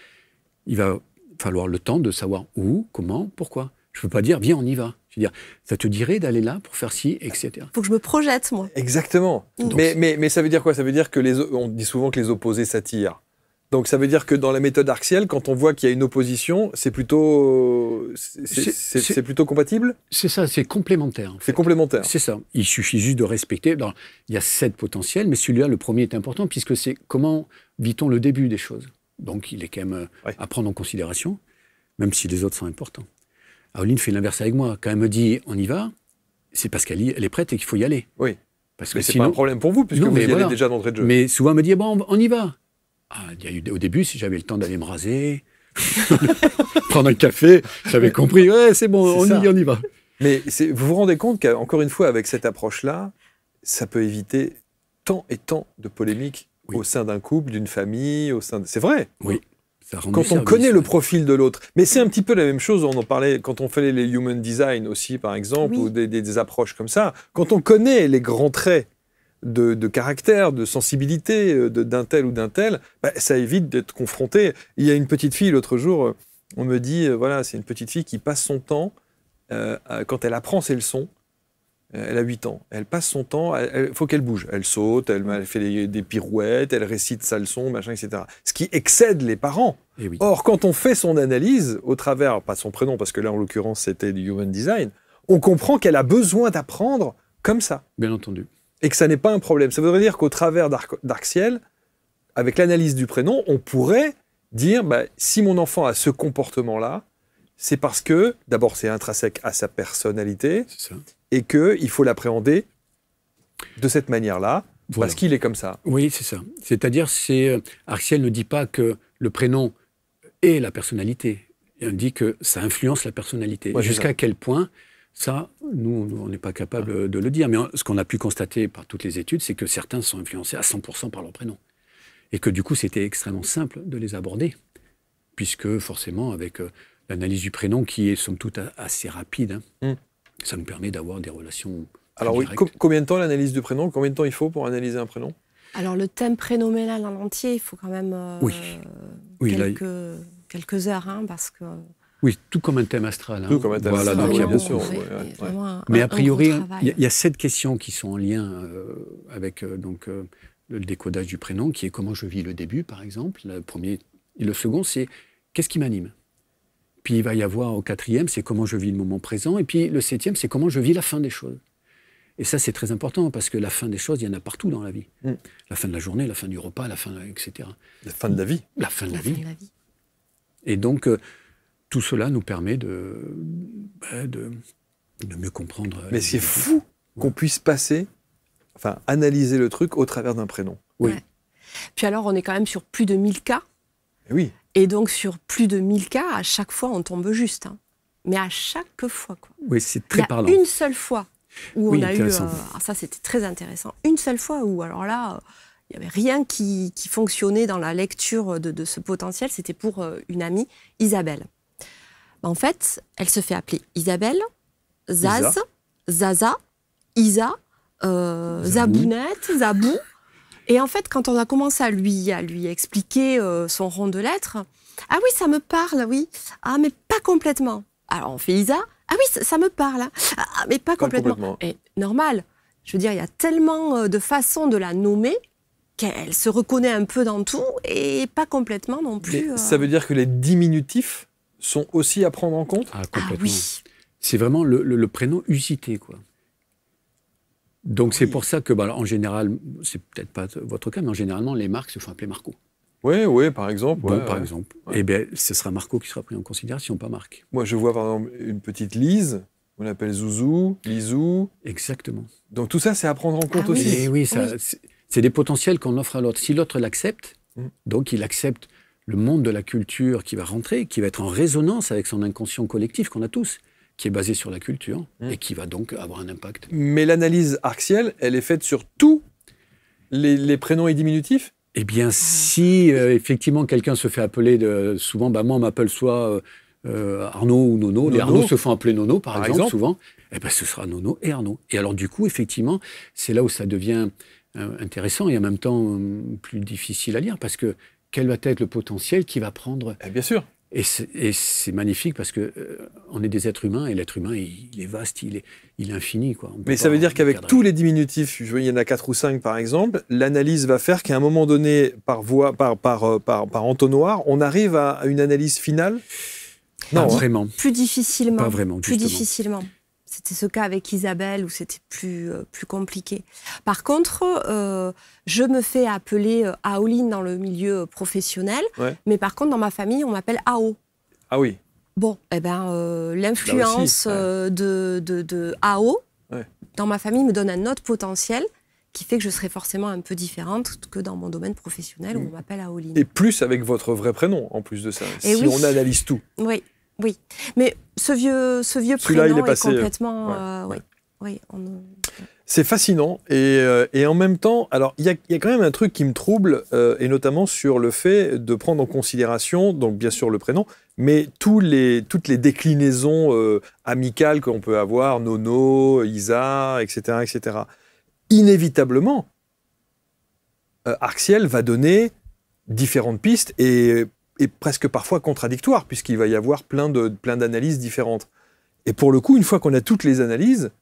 il va falloir le temps de savoir où, comment, pourquoi. Je ne peux pas dire viens, on y va. Je veux dire, ça te dirait d'aller là pour faire ci, etc. Il faut que je me projette, moi. Exactement. Mais ça veut dire quoi? Ça veut dire que on dit souvent que les opposés s'attirent. Donc ça veut dire que dans la méthode Arxiel, quand on voit qu'il y a une opposition, c'est plutôt compatible? C'est ça, c'est complémentaire. En fait. C'est complémentaire. C'est ça. Il suffit juste de respecter. Il y a 7 potentiels, mais celui-là, le premier est important, puisque c'est comment vit-on le début des choses. Donc il est quand même à prendre en considération, même si les autres sont importants. Aoline fait l'inverse avec moi. Quand elle me dit on y va, c'est parce qu'elle est prête et qu'il faut y aller. Oui. Parce que mais c'est pas un problème pour vous, puisque vous y allez déjà d'entrée de jeu. Mais souvent elle me dit bon, on y va. Il y a eu, au début, si j'avais le temps d'aller me raser, prendre un café, j'avais compris, ouais, c'est bon, on y va. Mais vous vous rendez compte qu'encore une fois, avec cette approche-là, ça peut éviter tant et tant de polémiques au sein d'un couple, d'une famille, C'est vrai. Oui. Quand on connaît le profil de l'autre. Mais c'est un petit peu la même chose, on en parlait quand on fait les human design aussi, par exemple, ou des approches comme ça. Quand on connaît les grands traits de caractère, de sensibilité d'un tel ou d'un tel, ça évite d'être confronté. Il y a une petite fille, l'autre jour, on me dit, voilà, c'est une petite fille qui passe son temps, quand elle apprend ses leçons, elle a 8 ans, elle passe son temps, il faut qu'elle bouge, elle saute, elle fait des pirouettes, elle récite sa leçon, machin, etc. Ce qui excède les parents. Oui. Or, quand on fait son analyse, au travers, pas de son prénom, parce que là, en l'occurrence, c'était du human design, on comprend qu'elle a besoin d'apprendre comme ça. Bien entendu. Et que ça n'est pas un problème. Ça voudrait dire qu'au travers d'Arxiel, avec l'analyse du prénom, on pourrait dire, si mon enfant a ce comportement-là, c'est parce que, d'abord, c'est intrinsèque à sa personnalité, et qu'il faut l'appréhender de cette manière-là, parce qu'il est comme ça. Oui, c'est ça. C'est-à-dire, Arxiel ne dit pas que le prénom est la personnalité. Il dit que ça influence la personnalité. Ouais, jusqu'à quel point, ça, nous on n'est pas capable de le dire. Mais ce qu'on a pu constater par toutes les études, c'est que certains sont influencés à 100% par leur prénom. Et que du coup, c'était extrêmement simple de les aborder. Puisque, forcément, avec l'analyse du prénom, qui est, somme toute, assez rapide, ça nous permet d'avoir des relations. Alors, combien de temps l'analyse du prénom? Combien de temps il faut pour analyser un prénom? Alors, le thème prénoménal en entier, il faut quand même quelques heures, parce que... Oui, tout comme un thème astral. Tout comme un thème astral, bien sûr. Mais a priori, il y a 7 questions qui sont en lien avec le décodage du prénom, qui est comment je vis le début, par exemple. Le premier et le second, c'est qu'est-ce qui m'anime. Puis il va y avoir au 4e, c'est comment je vis le moment présent. Et puis le 7e, c'est comment je vis la fin des choses. Et ça, c'est très important, parce que la fin des choses, il y en a partout dans la vie. La fin de la journée, la fin du repas, la fin, etc. La fin de la vie. La fin de la vie. Et donc, tout cela nous permet de mieux comprendre. Mais c'est fou qu'on puisse analyser le truc au travers d'un prénom. Oui. Ouais. Puis alors, on est quand même sur plus de 1000 cas. Oui. Et donc, sur plus de 1000 cas, à chaque fois, on tombe juste. Mais à chaque fois, quoi. Oui, c'est très parlant. Il y a une seule fois où on a eu... ça, c'était très intéressant. Une seule fois où, alors là, il n'y avait rien qui fonctionnait dans la lecture de ce potentiel. C'était pour une amie, Isabelle. En fait, elle se fait appeler Isabelle, Zaz, Zaza, Isa, Zabounette, Zabou. Et en fait, quand on a commencé à lui expliquer son rond de lettres, « Ah oui, ça me parle, oui. Ah, mais pas complètement. » Alors, on fait Isa. « Ah oui, ça me parle. Ah, mais pas complètement. » Et normal. Je veux dire, il y a tellement de façons de la nommer qu'elle se reconnaît un peu dans tout et pas complètement non plus. Ça veut dire que les diminutifs sont aussi à prendre en compte? Complètement. Oui. C'est vraiment le prénom usité, quoi. Donc c'est pour ça que, en général, c'est peut-être pas votre cas, mais généralement, les marques se font appeler Marco. Oui, par exemple. Par exemple. Eh bien, ce sera Marco qui sera pris en considération, pas Marc. Moi, je vois par exemple une petite Lise, on l'appelle Zouzou, Lisou. Exactement. Donc tout ça, c'est à prendre en compte aussi. Et oui, c'est des potentiels qu'on offre à l'autre. Si l'autre l'accepte, donc il accepte le monde de la culture qui va rentrer, qui va être en résonance avec son inconscient collectif qu'on a tous, qui est basé sur la culture et qui va donc avoir un impact. Mais l'analyse Arxiel, elle est faite sur tous les prénoms et diminutifs? Eh bien, si effectivement quelqu'un se fait appeler, souvent, moi on m'appelle soit Arnaud ou Nono. Les Arnaud se font appeler Nono, par exemple, souvent. Eh bien, ce sera Nono et Arnaud. Et alors, du coup, effectivement, c'est là où ça devient intéressant et en même temps plus difficile à lire, parce que quel va être le potentiel qui va prendre... Bien sûr. Et c'est magnifique parce que on est des êtres humains et l'être humain, il est vaste, il est infini, quoi. Mais ça veut dire qu'avec tous les diminutifs, il y en a 4 ou 5 par exemple, l'analyse va faire qu'à un moment donné, par entonnoir, on arrive à une analyse finale. Non, vraiment. Plus difficilement. Pas vraiment, plus difficilement. C'était ce cas avec Isabelle où c'était plus compliqué. Par contre, je me fais appeler Aoline dans le milieu professionnel, mais par contre, dans ma famille, on m'appelle Ao. Ah oui. Bon, eh ben, l'influence de Ao dans ma famille me donne un autre potentiel qui fait que je serai forcément un peu différente que dans mon domaine professionnel où on m'appelle Aoline. Et plus avec votre vrai prénom, en plus de ça, si on analyse tout. Oui, mais ce vieux prénom il est passé, complètement... C'est fascinant et en même temps, alors il y a quand même un truc qui me trouble et notamment sur le fait de prendre en considération, donc bien sûr le prénom, mais toutes les déclinaisons amicales qu'on peut avoir, Nono, Isa, etc., etc. Inévitablement, Arc-Ciel va donner différentes pistes et presque parfois contradictoires, puisqu'il va y avoir plein d'analyses différentes. Et pour le coup, une fois qu'on a toutes les analyses,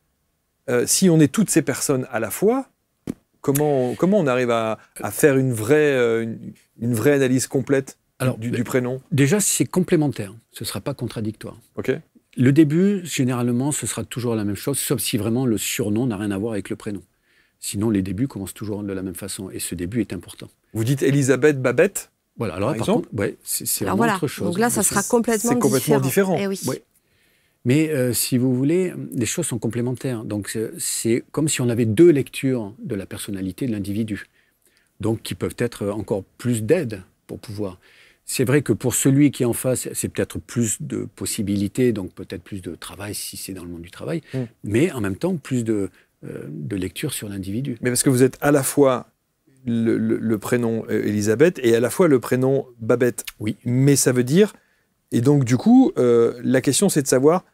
si on est toutes ces personnes à la fois, comment on arrive à faire une vraie analyse complète du prénom? Déjà, c'est complémentaire, ce ne sera pas contradictoire. Ok. Le début, généralement, ce sera toujours la même chose, sauf si vraiment le surnom n'a rien à voir avec le prénom. Sinon, les débuts commencent toujours de la même façon, et ce début est important. Vous dites Elisabeth Babette? Voilà, alors par contre, c'est vraiment autre chose. Donc là, ça sera complètement différent. Eh oui. Mais si vous voulez, les choses sont complémentaires. Donc c'est comme si on avait 2 lectures de la personnalité de l'individu. Donc qui peuvent être encore plus d'aide pour pouvoir. C'est vrai que pour celui qui est en face, c'est peut-être plus de possibilités, donc peut-être plus de travail si c'est dans le monde du travail, mais en même temps plus de lecture sur l'individu. Mais parce que vous êtes à la fois le prénom Elisabeth et à la fois le prénom Babette. Oui. Mais ça veut dire... Et donc, du coup, la question, c'est de savoir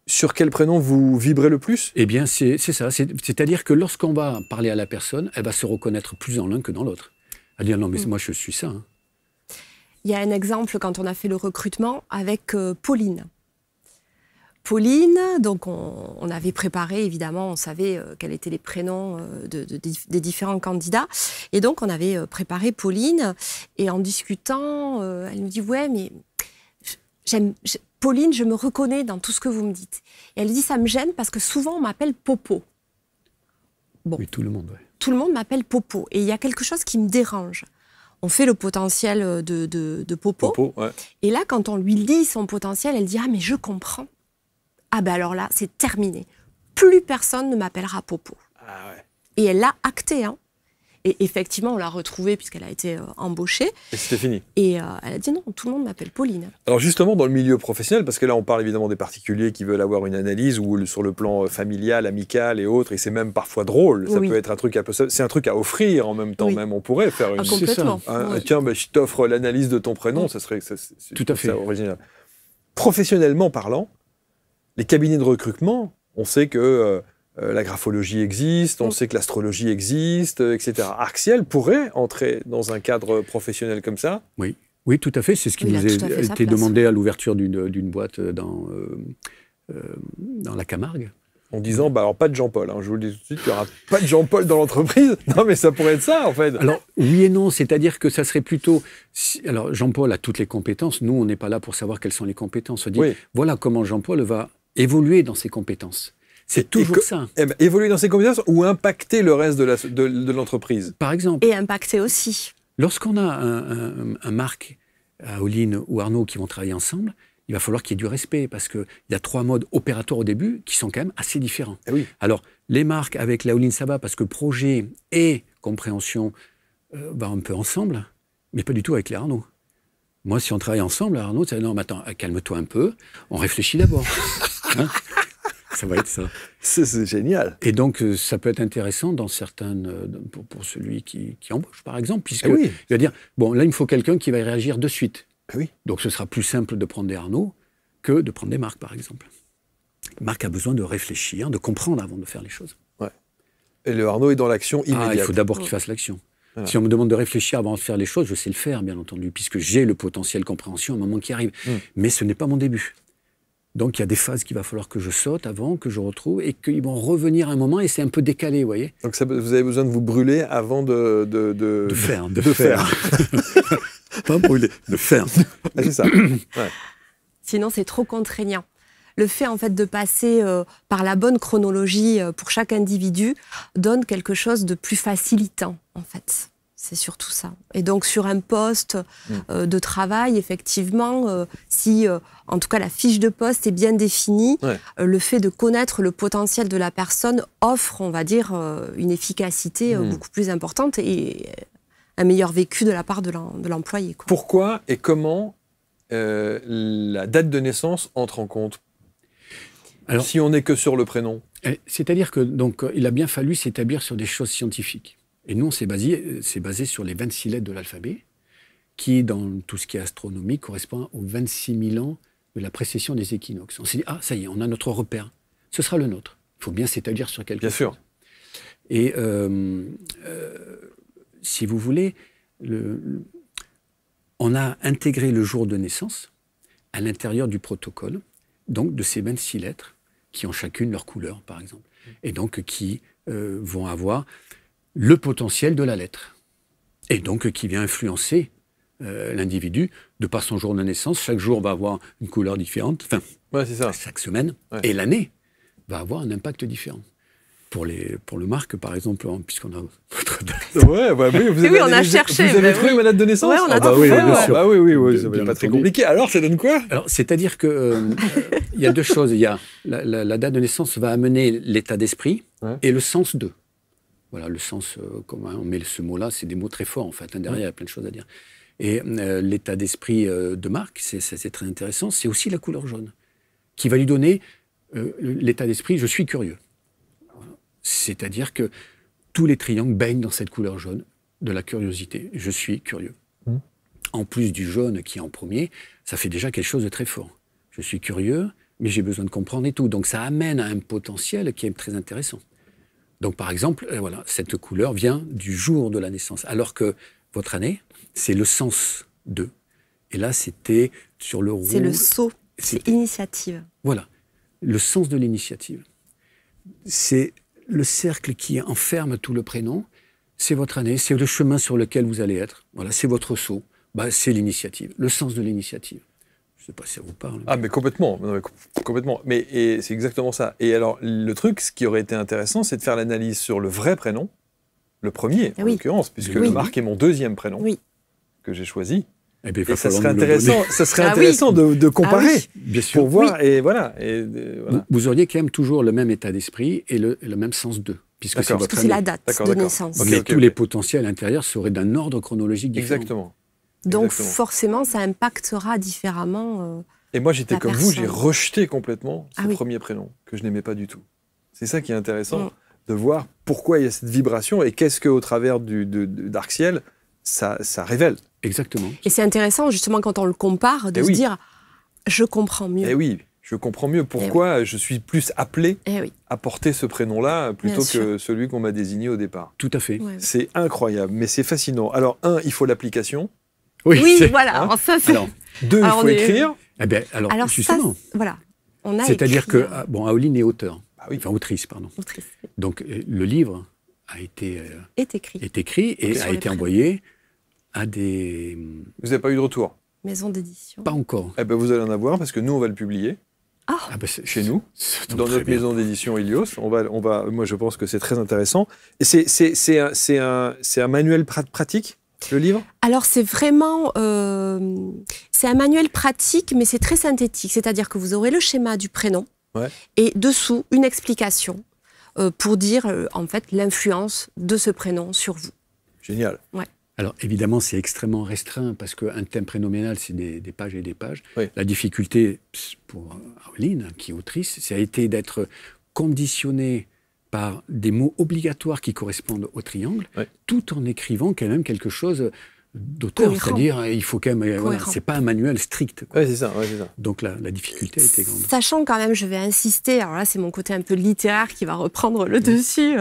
sur quel prénom vous vibrez le plus? Eh bien, c'est ça. C'est-à-dire que lorsqu'on va parler à la personne, elle va se reconnaître plus dans l'un que dans l'autre. Elle va dire, non, mais moi, je suis ça. Hein. Il y a un exemple quand on a fait le recrutement avec Pauline. Pauline, donc on avait préparé, évidemment, on savait quels étaient les prénoms des différents candidats. Et donc, on avait préparé Pauline. Et en discutant, elle nous dit, ouais, mais Pauline, je me reconnais dans tout ce que vous me dites. Et elle dit, ça me gêne parce que souvent, on m'appelle Popo. Bon. Oui, tout le monde, Tout le monde m'appelle Popo. Et il y a quelque chose qui me dérange. On fait le potentiel de Popo. Et là, quand on lui lit son potentiel, elle dit, ah, mais je comprends. Ah ben alors là, c'est terminé. Plus personne ne m'appellera Popo. Ah ouais. Et elle l'a acté. Hein. Et effectivement, on l'a retrouvée puisqu'elle a été embauchée. Et c'était fini. Et elle a dit non, tout le monde m'appelle Pauline. Alors justement, dans le milieu professionnel, parce que là, on parle évidemment des particuliers qui veulent avoir une analyse ou sur le plan familial, amical et autres, et c'est même parfois drôle. Ça peut être un truc un peu... C'est un truc à offrir en même temps. Même on pourrait faire une... complètement. Tiens, je t'offre l'analyse de ton prénom, ça serait tout à fait original. Professionnellement parlant, les cabinets de recrutement, on sait que la graphologie existe, on sait que l'astrologie existe, etc. Arc-Ciel pourrait entrer dans un cadre professionnel comme ça? Oui, tout à fait. C'est ce qui nous a été demandé à l'ouverture d'une boîte dans la Camargue. En disant, alors pas de Jean-Paul, je vous le dis tout de suite, il n'y aura pas de Jean-Paul dans l'entreprise. Non, mais ça pourrait être ça, en fait. Alors, oui et non, c'est-à-dire que ça serait plutôt... Alors, Jean-Paul a toutes les compétences. Nous, on n'est pas là pour savoir quelles sont les compétences. On dit, voilà comment Jean-Paul va évoluer dans ses compétences. C'est toujours ça. Évoluer dans ses compétences ou impacter le reste de l'entreprise. Par exemple. Et impacter aussi. Lorsqu'on a un Marc, Aoline ou Arnaud qui vont travailler ensemble, il va falloir qu'il y ait du respect parce qu'il y a 3 modes opératoires au début qui sont quand même assez différents. Oui. Alors, les Marc avec l'Aoline, ça va parce que projet et compréhension vont un peu ensemble, mais pas du tout avec les Arnaud. Moi, si on travaille ensemble, Arnaud, ça non, mais attends, calme-toi un peu, on réfléchit d'abord. Hein? Ça va être ça. C'est génial. Et donc, ça peut être intéressant dans certaines, pour celui qui embauche, par exemple, puisqu'il va dire, bon, là, il me faut quelqu'un qui va réagir de suite. Oui. Donc, ce sera plus simple de prendre des Arnaud que de prendre des Marc, par exemple. Marc a besoin de réfléchir, de comprendre avant de faire les choses. Ouais. Et le Arnaud est dans l'action immédiate. Il faut d'abord qu'il fasse l'action. Voilà. Si on me demande de réfléchir avant de faire les choses, je sais le faire, bien entendu, puisque j'ai le potentiel compréhension au moment qui arrive. Mais ce n'est pas mon début. Donc il y a des phases qu'il va falloir que je saute avant, que je retrouve, et qu'ils vont revenir un moment, et c'est un peu décalé, vous voyez. Donc vous avez besoin de vous brûler avant de faire. Pas brûler, de faire. Ah, c'est ça. Ouais. Sinon, c'est trop contraignant. Le fait, en fait, de passer par la bonne chronologie pour chaque individu donne quelque chose de plus facilitant, en fait. C'est surtout ça. Et donc, sur un poste de travail, effectivement, si, en tout cas, la fiche de poste est bien définie, le fait de connaître le potentiel de la personne offre, on va dire, une efficacité beaucoup plus importante et un meilleur vécu de la part de l'employé. Pourquoi et comment la date de naissance entre en compte? Alors, si on n'est que sur le prénom. C'est-à-dire que donc il a bien fallu s'établir sur des choses scientifiques. Et nous, on s'est basé sur les 26 lettres de l'alphabet, qui, dans tout ce qui est astronomie, correspond aux 26 000 ans de la précession des équinoxes. On s'est dit, ah, ça y est, on a notre repère. Ce sera le nôtre. Il faut bien s'établir sur quelque chose. Bien sûr. Et si vous voulez, on a intégré le jour de naissance à l'intérieur du protocole, donc de ces 26 lettres, qui ont chacune leur couleur, par exemple, et donc qui vont avoir le potentiel de la lettre, et donc qui vient influencer l'individu de par son jour de naissance. Chaque jour va avoir une couleur différente, enfin, c'est ça. Chaque semaine, et l'année va avoir un impact différent. Pour le Marc, par exemple, puisqu'on a votre date. Ouais, bah oui, oui, on a cherché. Vous avez trouvé ma date de naissance? Ouais, on a trouvé. Bien sûr. Bah oui, c'est pas très compliqué. Alors, ça donne quoi? Alors, c'est-à-dire que il y a deux choses. Il y a la date de naissance va amener l'état d'esprit et le sens de. Voilà, le sens, comment on met ce mot-là, c'est des mots très forts, en fait. Derrière, il y a plein de choses à dire. Et l'état d'esprit de Marc, c'est très intéressant, c'est aussi la couleur jaune, qui va lui donner l'état d'esprit « je suis curieux ». C'est-à-dire que tous les triangles baignent dans cette couleur jaune de la curiosité. Je suis curieux. En plus du jaune qui est en premier, ça fait déjà quelque chose de très fort. Je suis curieux, mais j'ai besoin de comprendre et tout. Donc ça amène à un potentiel qui est très intéressant. Donc par exemple, voilà, cette couleur vient du jour de la naissance, alors que votre année, c'est le sens de. Et là, c'était sur le rouge. C'est le saut, c'est initiative. Voilà, le sens de l'initiative. C'est le cercle qui enferme tout le prénom, c'est votre année, c'est le chemin sur lequel vous allez être. Voilà, c'est votre saut. Bah, c'est l'initiative, le sens de l'initiative. Je ne sais pas si ça vous parle. Ah, mais complètement. Non, mais complètement. Mais c'est exactement ça. Et alors, le truc, ce qui aurait été intéressant, c'est de faire l'analyse sur le vrai prénom, le premier, en l'occurrence, puisque le Marc est mon deuxième prénom que j'ai choisi. Et ça serait intéressant de comparer bien sûr. Pour voir. Et voilà. Vous auriez quand même toujours le même état d'esprit et le même sens de. Puisque c'est la date de naissance. Mais tous les potentiels intérieurs seraient d'un ordre chronologique différent. Exactement. Donc forcément, ça impactera différemment. Et moi, j'étais comme vous, j'ai rejeté complètement ce premier prénom que je n'aimais pas du tout. C'est ça qui est intéressant, de voir pourquoi il y a cette vibration et qu'est-ce qu'au travers d'Arc-Ciel, ça révèle. Exactement. Et c'est intéressant, justement, quand on le compare, de se dire « je comprends mieux ». Eh oui, je comprends mieux pourquoi je suis plus appelé à porter ce prénom-là plutôt que celui qu'on m'a désigné au départ. Tout à fait. C'est incroyable, mais c'est fascinant. Alors, il faut l'application. Oui, voilà. Hein, alors, deux, il faut écrire. Eh bien, alors justement. Ça, voilà. C'est-à-dire que Aoline est auteur. Enfin, autrice, pardon. Autrice. Donc, le livre a été écrit et a été envoyé à des... Vous n'avez pas eu de retour? Maison d'édition. Pas encore. Eh ben, vous allez en avoir parce que nous, on va le publier. Chez nous, dans notre maison d'édition Ilios. Moi, je pense que c'est très intéressant. Et c'est un manuel pratique, le livre? Alors, c'est vraiment... c'est un manuel pratique, mais c'est très synthétique. C'est-à-dire que vous aurez le schéma du prénom et dessous, une explication pour dire, en fait, l'influence de ce prénom sur vous. Génial. Ouais. Alors, évidemment, c'est extrêmement restreint parce qu'un thème prénominal, c'est des pages et des pages. La difficulté pour Aoline, qui est autrice, ça a été d'être conditionnée par des mots obligatoires qui correspondent au triangle, tout en écrivant quand même quelque chose d'auteur. C'est-à-dire, il faut quand même... Voilà, c'est pas un manuel strict. Oui, c'est ça. Donc, la difficulté a été grande. Sachant quand même, je vais insister, alors là, c'est mon côté un peu littéraire qui va reprendre le dessus,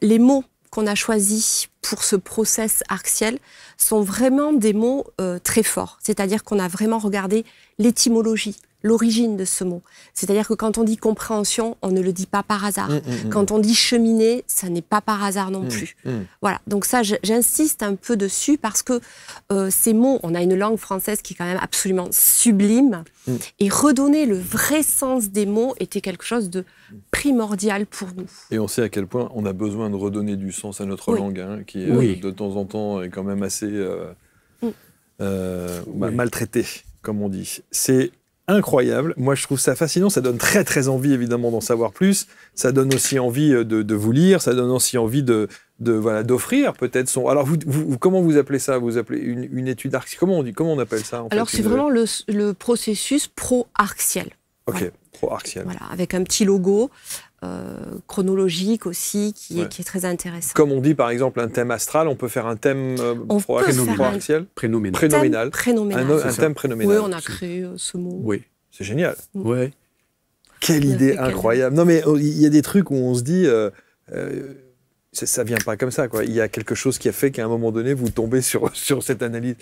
les mots qu'on a choisis pour ce process arc-ciel sont vraiment des mots très forts. C'est-à-dire qu'on a vraiment regardé l'étymologie, l'origine de ce mot. C'est-à-dire que quand on dit compréhension, on ne le dit pas par hasard. Quand on dit cheminer, ça n'est pas par hasard non plus. Voilà, donc ça, j'insiste un peu dessus parce que ces mots, on a une langue française qui est quand même absolument sublime, et redonner le vrai sens des mots était quelque chose de primordial pour nous. Et on sait à quel point on a besoin de redonner du sens à notre langue, hein, qui de temps en temps est quand même assez maltraitée, comme on dit. C'est incroyable. Moi, je trouve ça fascinant. Ça donne très, très envie, évidemment, d'en savoir plus. Ça donne aussi envie de vous lire. Ça donne aussi envie d'offrir peut-être son... Alors, comment vous appelez ça? Vous appelez une étude arc-ciel? Comment on appelle ça, en Alors, fait, c'est vraiment le processus pro-arc-ciel. Ok, voilà. Pro-arc-ciel. Voilà, avec un petit logo chronologique aussi qui est très intéressant. Comme on dit, par exemple, un thème astral, on peut faire un thème pro-arc-ciel? Prénominal. Un thème prénominal. Oui, on a créé ce mot. Oui, c'est génial. Ouais. Quelle idée incroyable. Non, mais il y a des trucs où on se dit... ça vient pas comme ça, quoi. Il y a quelque chose qui a fait qu'à un moment donné, vous tombez sur cette analyse,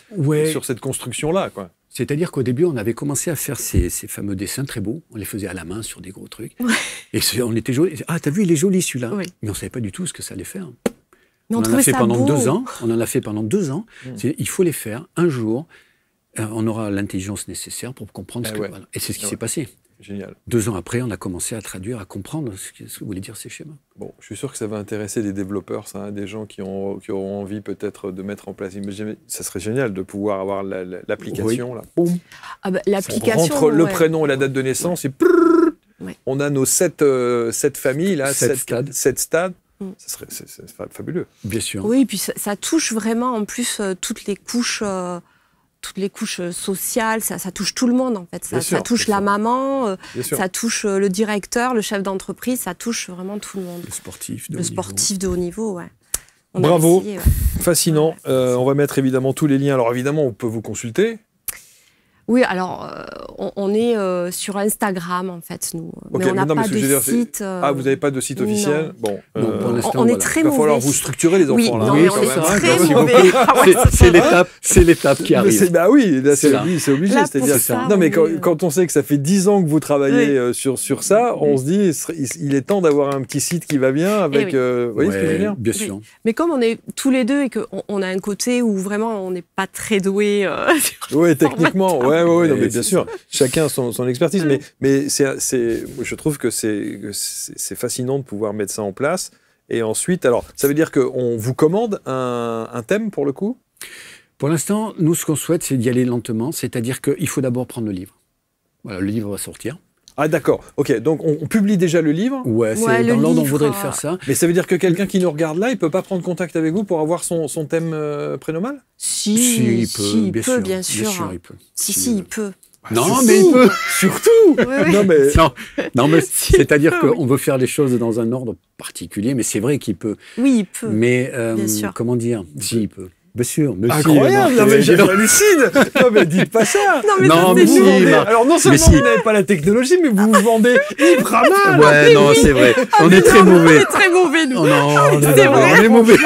sur cette construction-là, quoi. C'est-à-dire qu'au début, on avait commencé à faire ces fameux dessins très beaux. On les faisait à la main sur des gros trucs. Ouais. Et on était joli. Ah, t'as vu, il est joli celui-là. Oui. Mais on savait pas du tout ce que ça allait faire. Mais on en a fait pendant 2 ans. On en a fait pendant 2 ans. Il faut les faire un jour. On aura l'intelligence nécessaire pour comprendre ce que... Voilà. Et c'est ce qui s'est passé. Génial. 2 ans après, on a commencé à traduire, à comprendre ce que voulaient dire ces schémas. Bon, je suis sûr que ça va intéresser des développeurs, ça, hein, des gens qui auront envie peut-être de mettre en place. Ça serait génial de pouvoir avoir l'application. Là. Boum. Ah bah, l'application. On rentre le prénom et la date de naissance et on a nos 7 familles, là, 7 stades. C'est fabuleux. Bien sûr. Oui, et puis ça touche vraiment en plus toutes les couches sociales, ça touche tout le monde en fait. Ça touche la maman, ça touche le directeur, le chef d'entreprise, ça touche vraiment tout le monde. Le sportif de haut niveau, ouais. Bravo, fascinant. On va mettre évidemment tous les liens. Alors évidemment, on peut vous consulter. Oui, alors on est sur Instagram en fait, nous. Okay, mais on n'a pas de site. Ah, vous n'avez pas de site officiel? Bon, on est très mauvais. Il va falloir vous structurer les enfants. Oui, là. Non, mais on est très mauvais. C'est l'étape qui arrive. Bah oui, c'est obligé. C'est-à-dire ça. Non, mais quand on sait que ça fait 10 ans que vous travaillez sur ça, on se dit il est temps d'avoir un petit site qui va bien avec. Vous voyez ce que je veux dire? Bien sûr. Mais comme on est tous les deux et qu'on a un côté où vraiment on n'est pas très doué. Oui, techniquement. Oui, non, mais bien sûr, chacun son expertise, mais je trouve que c'est fascinant de pouvoir mettre ça en place. Et ensuite, alors, ça veut dire qu'on vous commande un thème pour le coup? Pour l'instant, nous, ce qu'on souhaite, c'est d'y aller lentement, c'est-à-dire qu'il faut d'abord prendre le livre. Voilà, le livre va sortir. Ah d'accord, ok, donc on publie déjà le livre? Ouais, c'est dans l'ordre on voudrait faire ça. Mais ça veut dire que quelqu'un qui nous regarde là, il ne peut pas prendre contact avec vous pour avoir son thème prénomal? Si, il peut, bien sûr. Il peut. Si, il peut. Non, mais il peut. Surtout. Non, mais c'est-à-dire qu'on veut faire les choses dans un ordre particulier, mais c'est vrai qu'il peut. Oui, il peut. Mais comment dire? Si, il peut. Bien sûr, incroyable, non mais j'hallucine. Non mais dites pas ça. Non mais alors non seulement vous n'avez pas la technologie, mais vous vous vendez hyper mal. Ouais, non, c'est vrai. On est très mauvais. On est très mauvais nous. Non, c'est vrai. On est mauvais.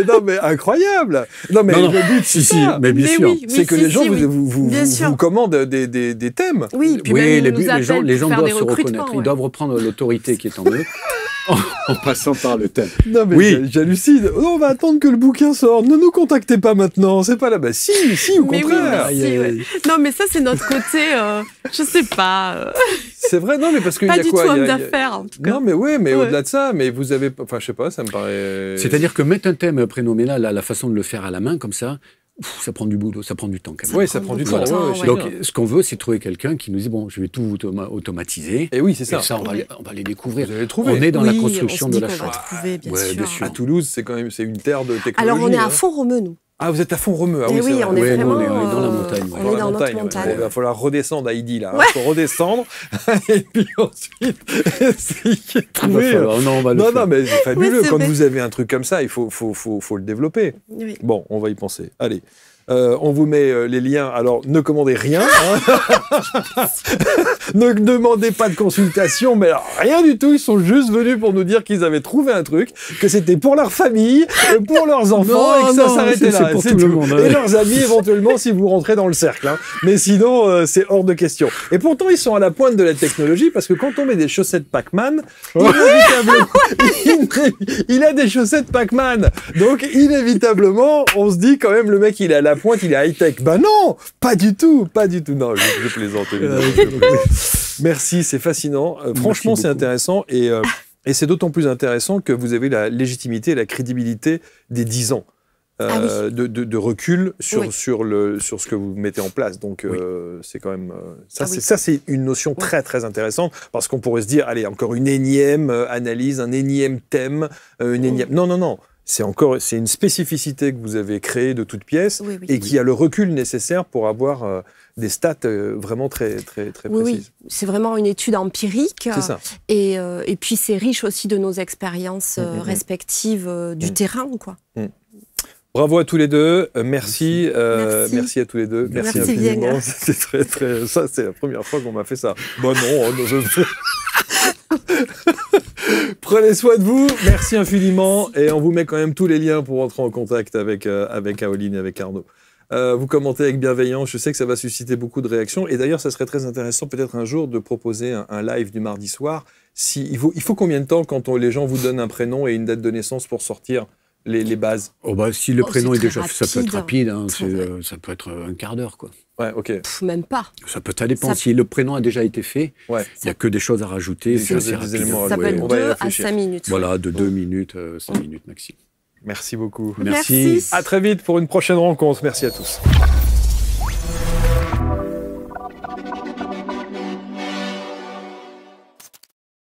Non mais incroyable. Non mais le but c'est ça. Mais bien sûr. C'est que les gens vous commandent des thèmes. Oui, puis les gens doivent se reconnaître. Ils doivent reprendre l'autorité qui est en eux. En passant par le thème. Non mais j'hallucine. On va attendre que le bouquin sorte. Ne nous contactez pas maintenant. C'est pas là. Bah si, au contraire. Non mais ça c'est notre côté. Je sais pas. C'est vrai, non mais parce qu'il y a quoi? Pas du tout homme d'affaires en tout cas. Non mais mais au-delà de ça, mais vous avez, enfin je sais pas, ça me paraît. C'est-à-dire que mettre un thème prénominal, la façon de le faire à la main comme ça. Ça prend du boulot, ça prend du temps quand même. Oui, ça prend du temps. Donc, ce qu'on veut, c'est trouver quelqu'un qui nous dit bon, je vais tout automatiser. Et oui, c'est ça. Et ça, on va les découvrir. Vous allez les trouver. On est dans la construction de la chose. Bien sûr. À Toulouse, c'est quand même une terre de technologie. Alors, on est à Font-Romeu, nous. Ah, vous êtes à Font-Romeu. Ah, oui, on est vraiment on est dans la montagne. On est dans notre montagne. Il va falloir redescendre à Idy, là. Il faut redescendre. Et puis ensuite, essayer de trouver. Non, mais c'est fabuleux. Quand vous avez un truc comme ça, il faut le développer. Bon, on va y penser. Allez. On vous met les liens. Alors, ne commandez rien. Hein. Ne demandez pas de consultation, mais alors, rien du tout. Ils sont juste venus pour nous dire qu'ils avaient trouvé un truc, que c'était pour leur famille, pour leurs enfants, et que ça s'arrêtait là. C'est pour tout le monde. Et leurs amis, éventuellement, si vous rentrez dans le cercle. Hein. Mais sinon, c'est hors de question. Et pourtant, ils sont à la pointe de la technologie, parce que quand on met des chaussettes Pac-Man, il a des chaussettes Pac-Man. Donc, inévitablement, on se dit quand même, le mec, il est à la pointe, il est high-tech. Ben non, pas du tout, pas du tout. Non, je plaisante. Merci, c'est fascinant. Franchement, c'est intéressant. Et c'est d'autant plus intéressant que vous avez la légitimité et la crédibilité des 10 ans. De recul sur ce que vous mettez en place. Donc, c'est quand même... ça, c'est une notion très, très intéressante, parce qu'on pourrait se dire, allez, encore une énième analyse, un énième thème, une énième... Non, non, non. C'est une spécificité que vous avez créée de toutes pièces et qui a le recul nécessaire pour avoir des stats vraiment très, très, très précises. Oui, c'est vraiment une étude empirique. C'est ça. Et puis, c'est riche aussi de nos expériences respectives du terrain, quoi. Bravo à tous les deux, merci à tous les deux, merci infiniment. C'était très très, ça c'est la première fois qu'on m'a fait ça. Bon non, je... Prenez soin de vous, merci infiniment, et on vous met quand même tous les liens pour entrer en contact avec Caroline et avec Arnaud. Vous commentez avec bienveillance, je sais que ça va susciter beaucoup de réactions, et d'ailleurs ça serait très intéressant peut-être un jour de proposer un live du mardi soir. Il faut combien de temps quand les gens vous donnent un prénom et une date de naissance pour sortir les bases? Si le prénom est déjà... Ça peut être rapide, hein, ça peut être un quart d'heure, quoi. Ouais, ok. Même pas. Ça dépend. Si le prénom a déjà été fait, il n'y a que des choses à rajouter. Ça peut être 2 à 5 minutes. Voilà, de 2 minutes, 5 minutes maximum. Merci beaucoup. Merci. À très vite pour une prochaine rencontre. Merci à tous.